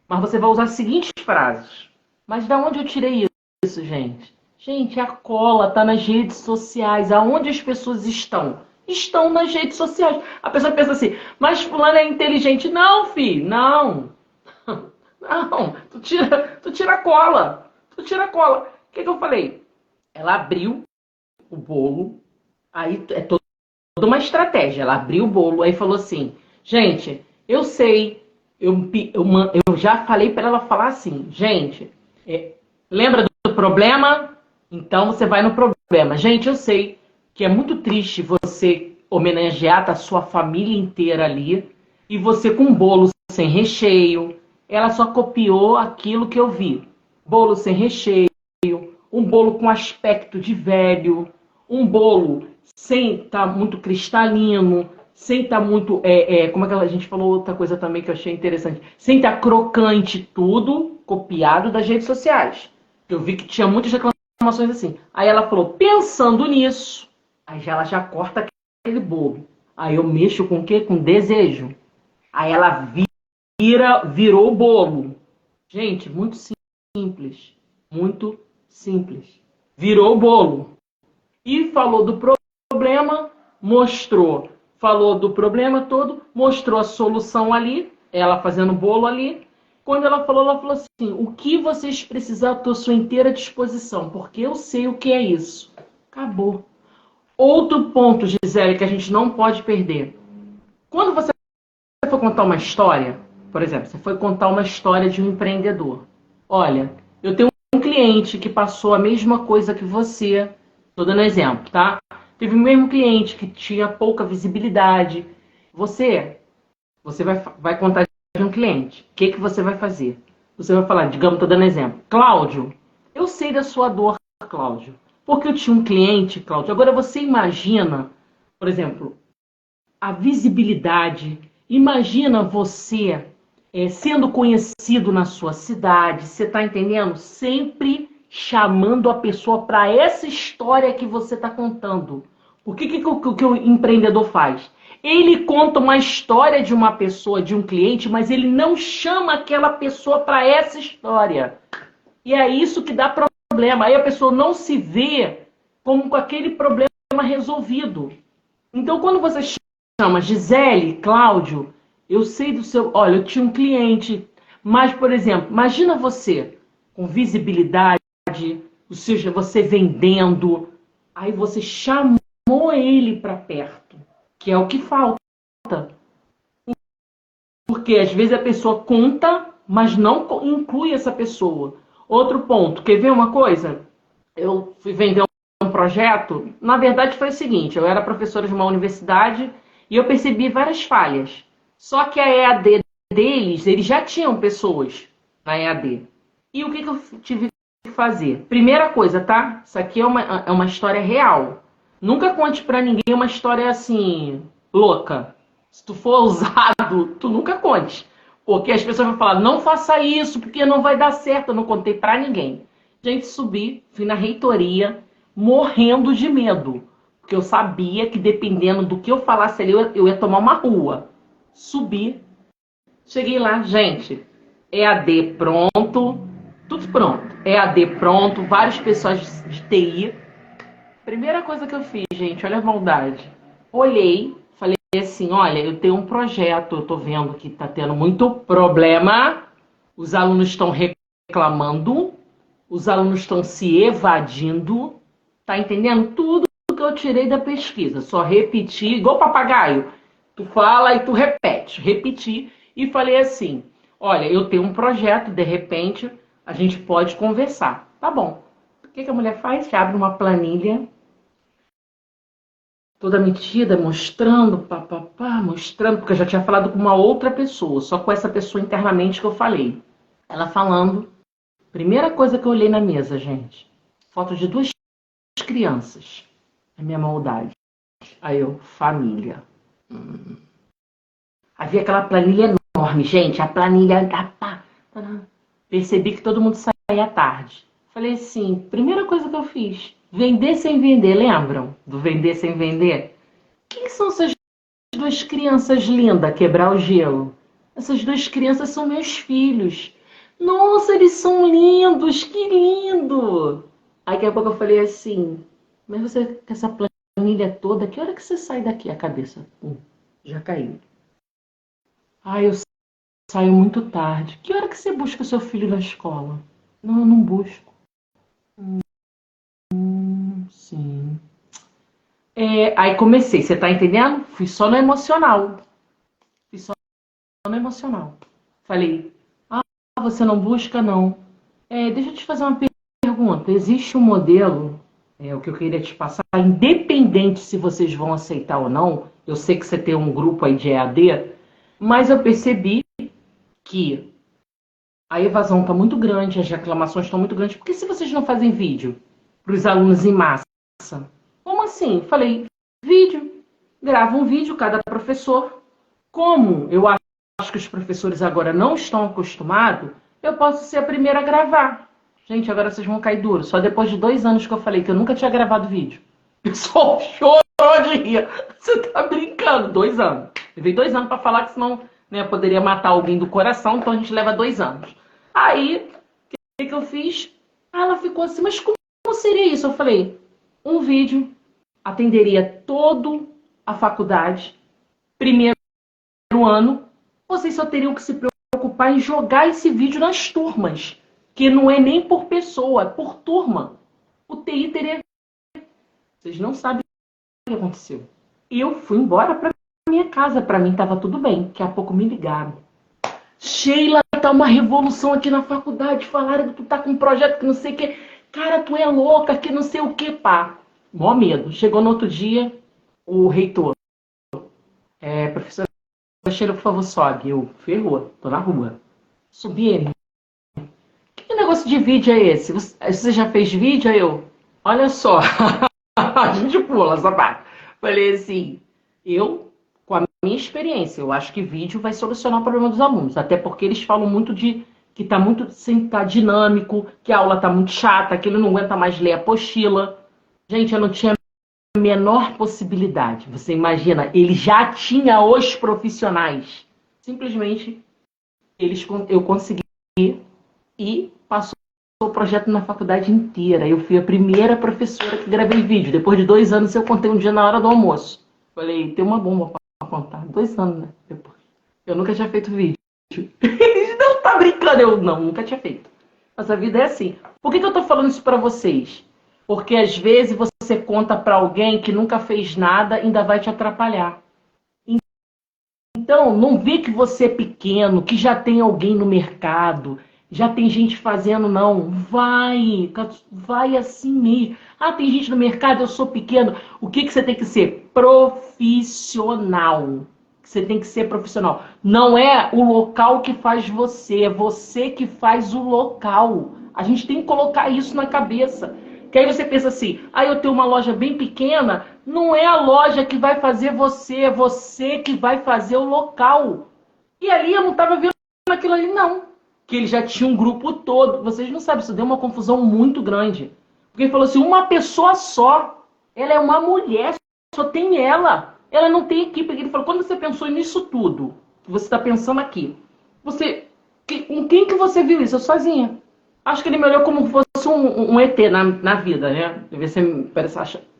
Mas você vai usar as seguintes frases. Mas de onde eu tirei isso, gente? Gente, a cola tá nas redes sociais. Aonde as pessoas estão? Estão nas redes sociais. A pessoa pensa assim, mas fulano é inteligente. Não, filho, não. Não, tu tira a cola. Tu tira a cola. O que eu falei? Ela abriu o bolo. Aí é toda uma estratégia. Ela abriu o bolo, aí falou assim, gente, eu sei, eu já falei para ela falar assim, gente, lembra do problema? Então você vai no problema. Gente, eu sei que é muito triste você homenagear a sua família inteira ali e você com um bolo sem recheio. Ela só copiou aquilo que eu vi. Bolo sem recheio, um bolo com aspecto de velho, um bolo sem estar muito cristalino, sem estar muito... como é que a gente falou outra coisa também que eu achei interessante? Sem estar crocante, tudo copiado das redes sociais. Eu vi que tinha muitas reclamações assim. Aí ela falou, pensando nisso, aí ela já corta aquele bolo. Aí eu mexo com o quê? Com desejo. Aí ela virou o bolo. Gente, muito simples. Muito simples. Virou o bolo. E falou do problema, mostrou. Falou do problema todo, mostrou a solução ali, ela fazendo bolo ali. Quando ela falou assim, o que vocês precisarem, estou à sua inteira disposição, porque eu sei o que é isso. Acabou. Outro ponto, Gisele, que a gente não pode perder. Quando você for contar uma história, por exemplo, você foi contar uma história de um empreendedor. Olha, eu tenho um cliente que passou a mesma coisa que você. Estou dando exemplo, tá? Teve o mesmo cliente que tinha pouca visibilidade. Você vai contar de um cliente. O que você vai fazer? Você vai falar, digamos, estou dando exemplo. Cláudio, eu sei da sua dor, Cláudio. Porque eu tinha um cliente, Cláudio. Agora você imagina, por exemplo, a visibilidade. Imagina você sendo conhecido na sua cidade. Você está entendendo? Sempre chamando a pessoa para essa história que você está contando. O que o empreendedor faz? Ele conta uma história de uma pessoa, de um cliente, mas ele não chama aquela pessoa para essa história. E é isso que dá problema. Aí a pessoa não se vê como com aquele problema resolvido. Então, quando você chama Gisele, Cláudio, eu sei do seu... Olha, eu tinha um cliente, mas, por exemplo, imagina você com visibilidade, ou seja, você vendendo, aí você chamou ele para perto, que é o que falta. Porque às vezes a pessoa conta, mas não inclui essa pessoa. Outro ponto, quer ver uma coisa? Eu fui vender um projeto, na verdade foi o seguinte, eu era professora de uma universidade e eu percebi várias falhas. Só que a EAD deles, eles já tinham pessoas na EAD. E o que eu tive que fazer? Primeira coisa, tá? Isso aqui é uma história real. Nunca conte pra ninguém uma história assim, louca. Se tu for ousado, tu nunca conte. Porque as pessoas vão falar, não faça isso, porque não vai dar certo. Eu não contei pra ninguém. Gente, subi, fui na reitoria, morrendo de medo. Porque eu sabia que dependendo do que eu falasse ali, eu ia tomar uma rua. Subi, cheguei lá, gente, EAD pronto, tudo pronto. EAD pronto, várias pessoas de TI. Primeira coisa que eu fiz, gente, olha a maldade. Olhei, falei assim, olha, eu tenho um projeto, eu tô vendo que tá tendo muito problema, os alunos estão reclamando, os alunos estão se evadindo, tá entendendo? Tudo que eu tirei da pesquisa, só repeti, igual papagaio. Tu fala e tu repete, repeti, e falei assim, olha, eu tenho um projeto, de repente, a gente pode conversar. Tá bom. que a mulher faz? Abre uma planilha, toda metida, mostrando, mostrando, porque eu já tinha falado com uma outra pessoa, só com essa pessoa internamente que eu falei. Ela falando, primeira coisa que eu olhei na mesa, gente, foto de 2 crianças. A minha maldade. Aí eu, família. Havia aquela planilha enorme, gente, a planilha... Percebi que todo mundo saía tarde. Falei assim, primeira coisa que eu fiz, vender sem vender, lembram do vender sem vender? Quem são essas 2 crianças lindas, quebrar o gelo? Essas 2 crianças são meus filhos. Nossa, eles são lindos, que lindo! Aí daqui a pouco eu falei assim, mas você com essa planilha toda, que hora que você sai daqui? A cabeça, já caiu. Eu saio muito tarde. Que hora que você busca o seu filho na escola? Não, eu não busco. Sim. Aí comecei, você tá entendendo? Fui só no emocional. Falei, você não busca, não. Deixa eu te fazer uma pergunta. Existe um modelo, o que eu queria te passar, independente se vocês vão aceitar ou não, eu sei que você tem um grupo aí de EAD, mas eu percebi que a evasão está muito grande, as reclamações estão muito grandes. Por que se vocês não fazem vídeo para os alunos em massa? Como assim? Falei, vídeo. Grava um vídeo, cada professor. Como eu acho que os professores agora não estão acostumados, eu posso ser a primeira a gravar. Gente, agora vocês vão cair duro. Só depois de 2 anos que eu falei que eu nunca tinha gravado vídeo. O pessoal chorou de rir. Você tá brincando. 2 anos. Levei 2 anos para falar que senão poderia matar alguém do coração, então a gente leva 2 anos. Aí, o que eu fiz? Ela ficou assim, mas como seria isso? Eu falei, um vídeo atenderia toda a faculdade, primeiro ano, vocês só teriam que se preocupar em jogar esse vídeo nas turmas, que não é nem por pessoa, é por turma. O TI teria... Vocês não sabem o que aconteceu. Eu fui embora para minha casa, para mim estava tudo bem. Daqui a pouco me ligaram. Sheila, tá uma revolução aqui na faculdade, falaram que tu tá com um projeto que não sei o que. Cara, tu é louca, que não sei o que, pá. Mó medo. Chegou no outro dia, o reitor. Professora Sheila, por favor, sobe. Eu, ferrou, tô na rua. Subi ele. Que negócio de vídeo é esse? Você já fez vídeo? Aí eu, olha só. A gente pula essa parte. Falei assim, com a minha experiência, eu acho que vídeo vai solucionar o problema dos alunos. Até porque eles falam muito de que tá muito sem tá dinâmico, que a aula tá muito chata, que ele não aguenta mais ler a apostila. Gente, eu não tinha a menor possibilidade. Você imagina, ele já tinha os profissionais. Simplesmente, eu consegui e passou o projeto na faculdade inteira. Eu fui a primeira professora que gravei vídeo. Depois de 2 anos, eu contei um dia na hora do almoço. Falei, tem uma bomba pra contar. 2 anos, né? Depois. Eu nunca tinha feito vídeo. Eles não tá brincando. Eu não, nunca tinha feito. Mas a vida é assim. Por que eu tô falando isso pra vocês? Porque às vezes você conta pra alguém que nunca fez nada e ainda vai te atrapalhar. Então, não vê que você é pequeno, que já tem alguém no mercado, já tem gente fazendo, não. Vai assim mesmo. Tem gente no mercado, eu sou pequeno. O que você tem que ser? Profissional. Você tem que ser profissional. Não é o local que faz você, é você que faz o local. A gente tem que colocar isso na cabeça. Que aí você pensa assim, eu tenho uma loja bem pequena, não é a loja que vai fazer você, é você que vai fazer o local. E ali eu não estava vendo aquilo ali, não. Que ele já tinha um grupo todo. Vocês não sabem, isso deu uma confusão muito grande. Porque ele falou assim, uma pessoa só. Ela é uma mulher, só tem ela. Ela não tem equipe. Ele falou, quando você pensou nisso tudo, que você está pensando aqui, com quem que você viu isso? Eu sozinha. Acho que ele me olhou como se fosse um ET na vida, né?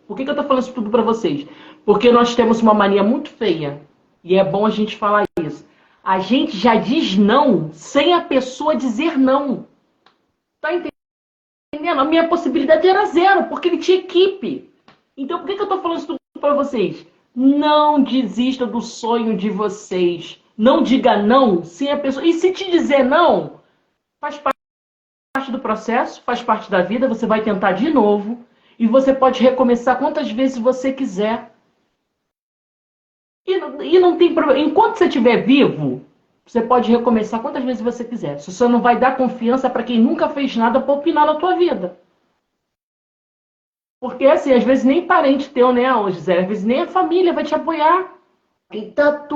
Por que eu tô falando isso tudo para vocês? Porque nós temos uma mania muito feia. E é bom a gente falar isso. A gente já diz não sem a pessoa dizer não. Tá entendendo? A minha possibilidade era 0, porque ele tinha equipe. Então por que eu tô falando isso tudo para vocês? Não desista do sonho de vocês. Não diga não sem a pessoa. E se te dizer não, faz parte parte do processo, faz parte da vida, você vai tentar de novo e você pode recomeçar quantas vezes você quiser. E não tem problema. Enquanto você estiver vivo, você pode recomeçar quantas vezes você quiser. Você só não vai dar confiança para quem nunca fez nada para opinar na tua vida. Porque, assim, às vezes nem parente teu, né, Gisele? Às vezes nem a família vai te apoiar. E tá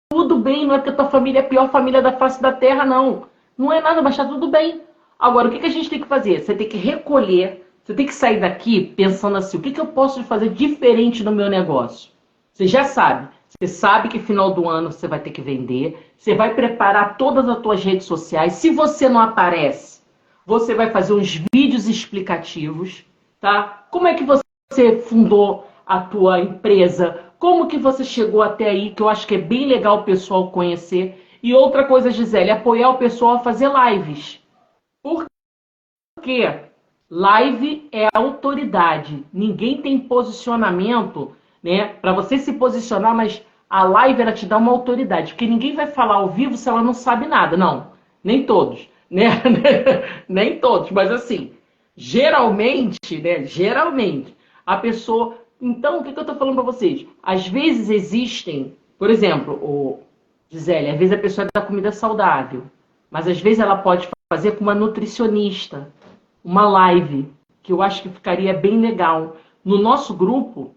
tudo bem, não é que a tua família é a pior família da face da terra, não. Não é nada, mas tá tudo bem. Agora, o que a gente tem que fazer? Você tem que recolher, você tem que sair daqui pensando assim, o que eu posso fazer diferente no meu negócio? Você já sabe. Você sabe que final do ano você vai ter que vender, você vai preparar todas as suas redes sociais. Se você não aparece, você vai fazer uns vídeos explicativos, tá? Como é que você fundou a tua empresa? Como que você chegou até aí, que eu acho que é bem legal o pessoal conhecer. E outra coisa, Gisele, apoiar o pessoal a fazer lives. Por quê? Live é autoridade. Ninguém tem posicionamento, né? Para você se posicionar, mas a live ela te dá uma autoridade. Porque ninguém vai falar ao vivo se ela não sabe nada. Não, nem todos, né? Nem todos, mas assim, geralmente, né? Geralmente, a pessoa... Então, o que eu estou falando para vocês? Às vezes existem, por exemplo, Gisele, às vezes a pessoa dá comida saudável, mas às vezes ela pode fazer com uma nutricionista, uma live, que eu acho que ficaria bem legal. No nosso grupo,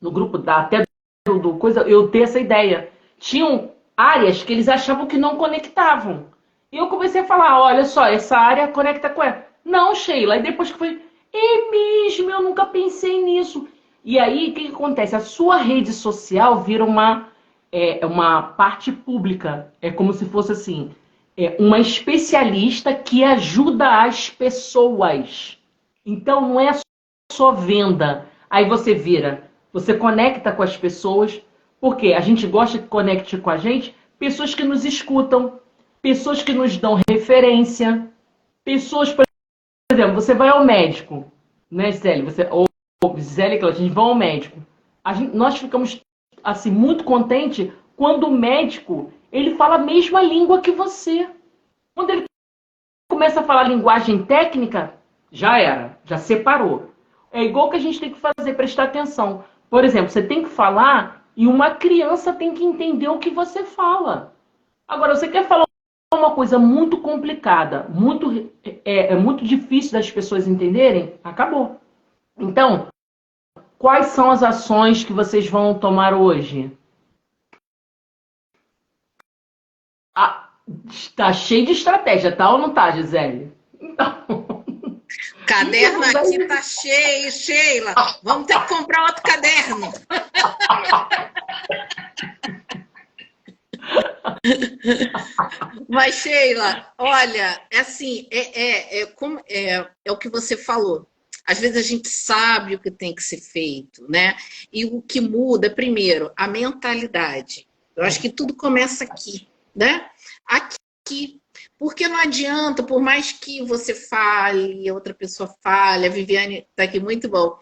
no grupo até do coisa, eu tenho essa ideia. Tinham áreas que eles achavam que não conectavam. E eu comecei a falar, olha só, essa área conecta com ela. Não, Sheila. E depois que foi, é mesmo, eu nunca pensei nisso. E aí, o que acontece? A sua rede social vira uma parte pública. É como se fosse assim, uma especialista que ajuda as pessoas. Então, não é só venda. Aí você conecta com as pessoas, porque a gente gosta que conecte com a gente, pessoas que nos escutam, pessoas que nos dão referência, pessoas, por exemplo, você vai ao médico, né, Gisele? Gisele, a gente vai ao médico. Nós ficamos assim, muito contentes quando o médico ele fala a mesma língua que você. Quando ele começa a falar linguagem técnica, já era, já separou. É igual que a gente tem que fazer, prestar atenção. Por exemplo, você tem que falar e uma criança tem que entender o que você fala. Agora, você quer falar uma coisa muito complicada, muito difícil das pessoas entenderem, acabou. Então, quais são as ações que vocês vão tomar hoje? Tá cheio de estratégia, tá ou não tá, Gisele? Então... Caderno aqui tá cheio, Sheila. Vamos ter que comprar outro caderno. Mas, Sheila, olha, assim, é o que você falou. Às vezes a gente sabe o que tem que ser feito, né? E o que muda, primeiro, a mentalidade. Eu acho que tudo começa aqui, né? Aqui. Porque não adianta, por mais que você fale, outra pessoa fale, a Viviane está aqui, muito bom,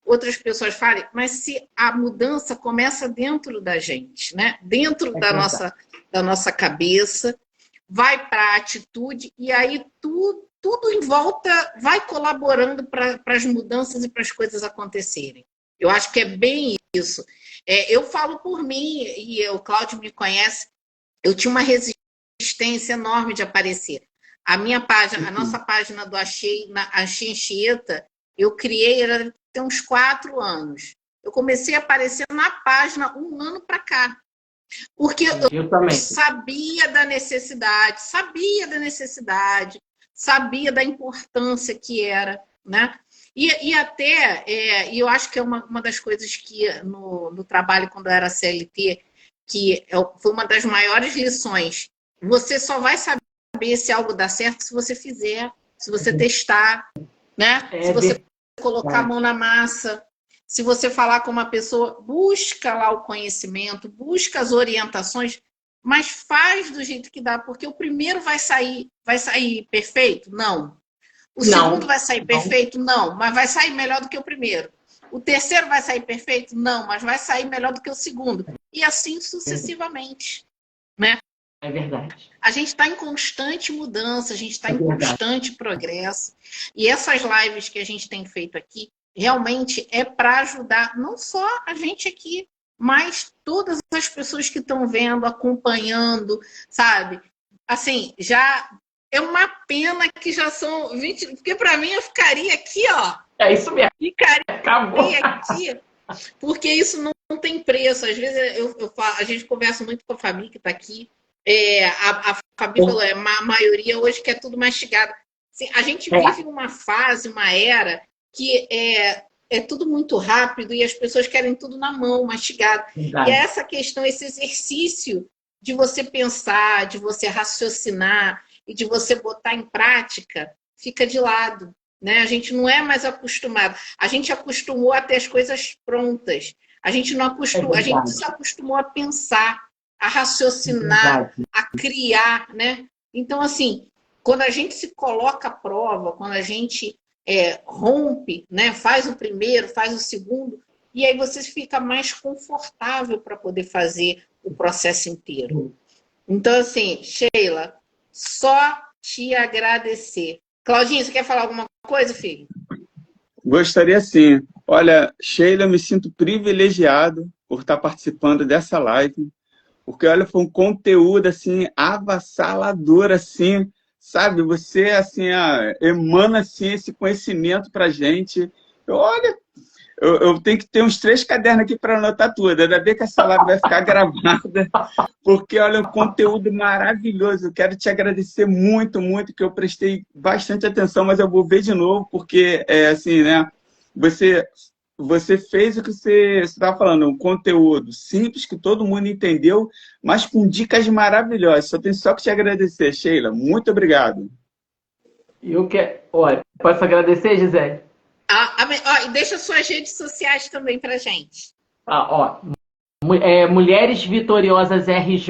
outras pessoas falem, mas se a mudança começa dentro da gente, né? Dentro da nossa cabeça, vai para a atitude, e aí tudo em volta vai colaborando para as mudanças e para as coisas acontecerem. Eu acho que é bem isso. Eu falo por mim, e o Cláudio me conhece, eu tinha uma resistência enorme de aparecer. A minha página, a nossa página do Achei Anchieta, eu criei, era tem uns 4 anos. Eu comecei a aparecer na página 1 ano para cá. Porque eu sabia da necessidade, sabia da importância que era, né? E até, eu acho que é uma das coisas que no trabalho, quando eu era CLT, que foi uma das maiores lições. Você só vai saber se algo dá certo se você fizer, se você testar, né? Se você colocar a mão na massa, se você falar com uma pessoa, busca lá o conhecimento, busca as orientações, mas faz do jeito que dá, porque o primeiro vai sair perfeito? Não. O segundo vai sair perfeito? Não, mas vai sair melhor do que o primeiro. O terceiro vai sair perfeito? Não, mas vai sair melhor do que o segundo. E assim sucessivamente, né? É verdade. A gente está em constante mudança, a gente está em constante progresso. E essas lives que a gente tem feito aqui, realmente é para ajudar não só a gente aqui, mas todas as pessoas que estão vendo, acompanhando, sabe? Assim, já é uma pena que já são 20, porque para mim eu ficaria aqui, ó. É isso mesmo. Ficaria Acabou. aqui, porque isso não tem preço. Às vezes a gente conversa muito com a Fabi, que está aqui. A Fabi falou, a maioria hoje quer tudo mastigado. Assim, a gente vive uma fase, uma era, que é tudo muito rápido e as pessoas querem tudo na mão, mastigado. Verdade. E é essa questão, esse exercício de você pensar, de você raciocinar e de você botar em prática, fica de lado. Né? A gente não é mais acostumado. A gente acostumou a ter as coisas prontas. A gente não acostumou, a gente se acostumou a pensar, a raciocinar, a criar, né? Então, assim, quando a gente se coloca à prova, quando a gente rompe, né? Faz o primeiro, faz o segundo, e aí você fica mais confortável para poder fazer o processo inteiro. Então, assim, Sheila, só te agradecer. Claudinha, você quer falar alguma coisa, filho? Gostaria sim. Olha, Sheila, eu me sinto privilegiado por estar participando dessa live. Porque, olha, foi um conteúdo, assim, avassalador, assim, sabe? Você, assim, emana, assim, esse conhecimento pra gente. Olha, eu tenho que ter uns 3 cadernos aqui para anotar tudo. Ainda bem que essa live vai ficar gravada, porque, olha, um conteúdo maravilhoso. Eu quero te agradecer muito, muito, que eu prestei bastante atenção, mas eu vou ver de novo, porque, assim, né? Você fez o que você estava falando, um conteúdo simples, que todo mundo entendeu, mas com dicas maravilhosas. Só tenho só que te agradecer, Sheila. Muito obrigado. Olha, posso agradecer, Gisele? E deixa suas redes sociais também pra gente. Mulheres Vitoriosas RJ.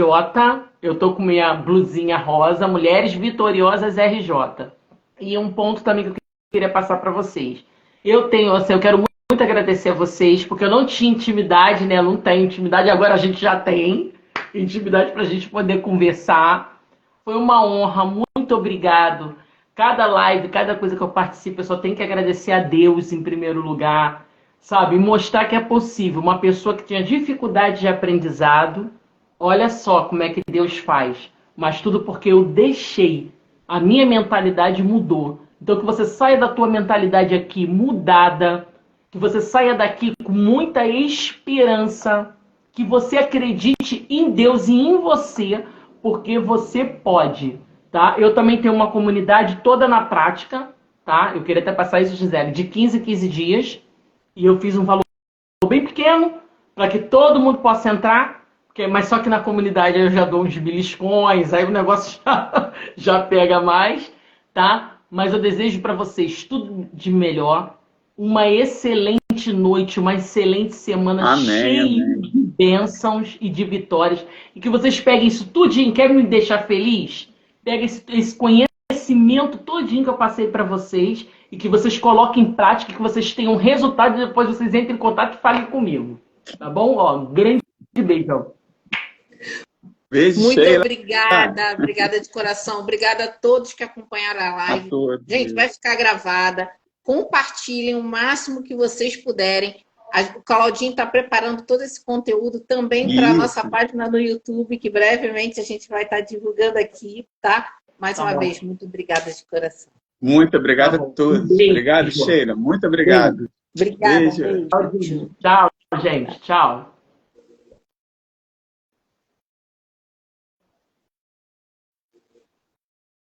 Eu tô com minha blusinha rosa. Mulheres Vitoriosas RJ. E um ponto também que eu queria passar para vocês. Eu quero muito agradecer a vocês, porque eu não tinha intimidade, né? Eu não tenho intimidade, agora a gente já tem intimidade para a gente poder conversar. Foi uma honra, muito obrigado. Cada live, cada coisa que eu participo, eu só tenho que agradecer a Deus em primeiro lugar, sabe? E mostrar que é possível. Uma pessoa que tinha dificuldade de aprendizado, olha só como é que Deus faz. Mas tudo porque eu deixei. A minha mentalidade mudou. Então que você saia da tua mentalidade aqui mudada, que você saia daqui com muita esperança, que você acredite em Deus e em você, porque você pode, tá? Eu também tenho uma comunidade toda na prática, tá? Eu queria até passar isso, Gisele, de 15 em 15 dias, e eu fiz um valor bem pequeno, para que todo mundo possa entrar, mas só que na comunidade eu já dou uns beliscões, aí o negócio já pega mais, tá? Mas eu desejo para vocês tudo de melhor, uma excelente noite, uma excelente semana cheia de bênçãos e de vitórias. E que vocês peguem isso tudinho, querem me deixar feliz? Peguem esse conhecimento todinho que eu passei para vocês e que vocês coloquem em prática, que vocês tenham resultado e depois vocês entrem em contato e falem comigo. Tá bom? Grande beijo. Beijo, muito Sheila. Obrigada de coração. Obrigada a todos que acompanharam a live. Gente, vai ficar gravada. Compartilhem o máximo que vocês puderem. O Claudinho está preparando todo esse conteúdo também para a nossa página no YouTube, que brevemente a gente vai estar divulgando aqui, tá? Mais uma vez, muito obrigada de coração. Muito obrigado a todos. Obrigado, Sheila. Muito obrigado. Obrigada. Beijo. Tchau, gente. Tchau.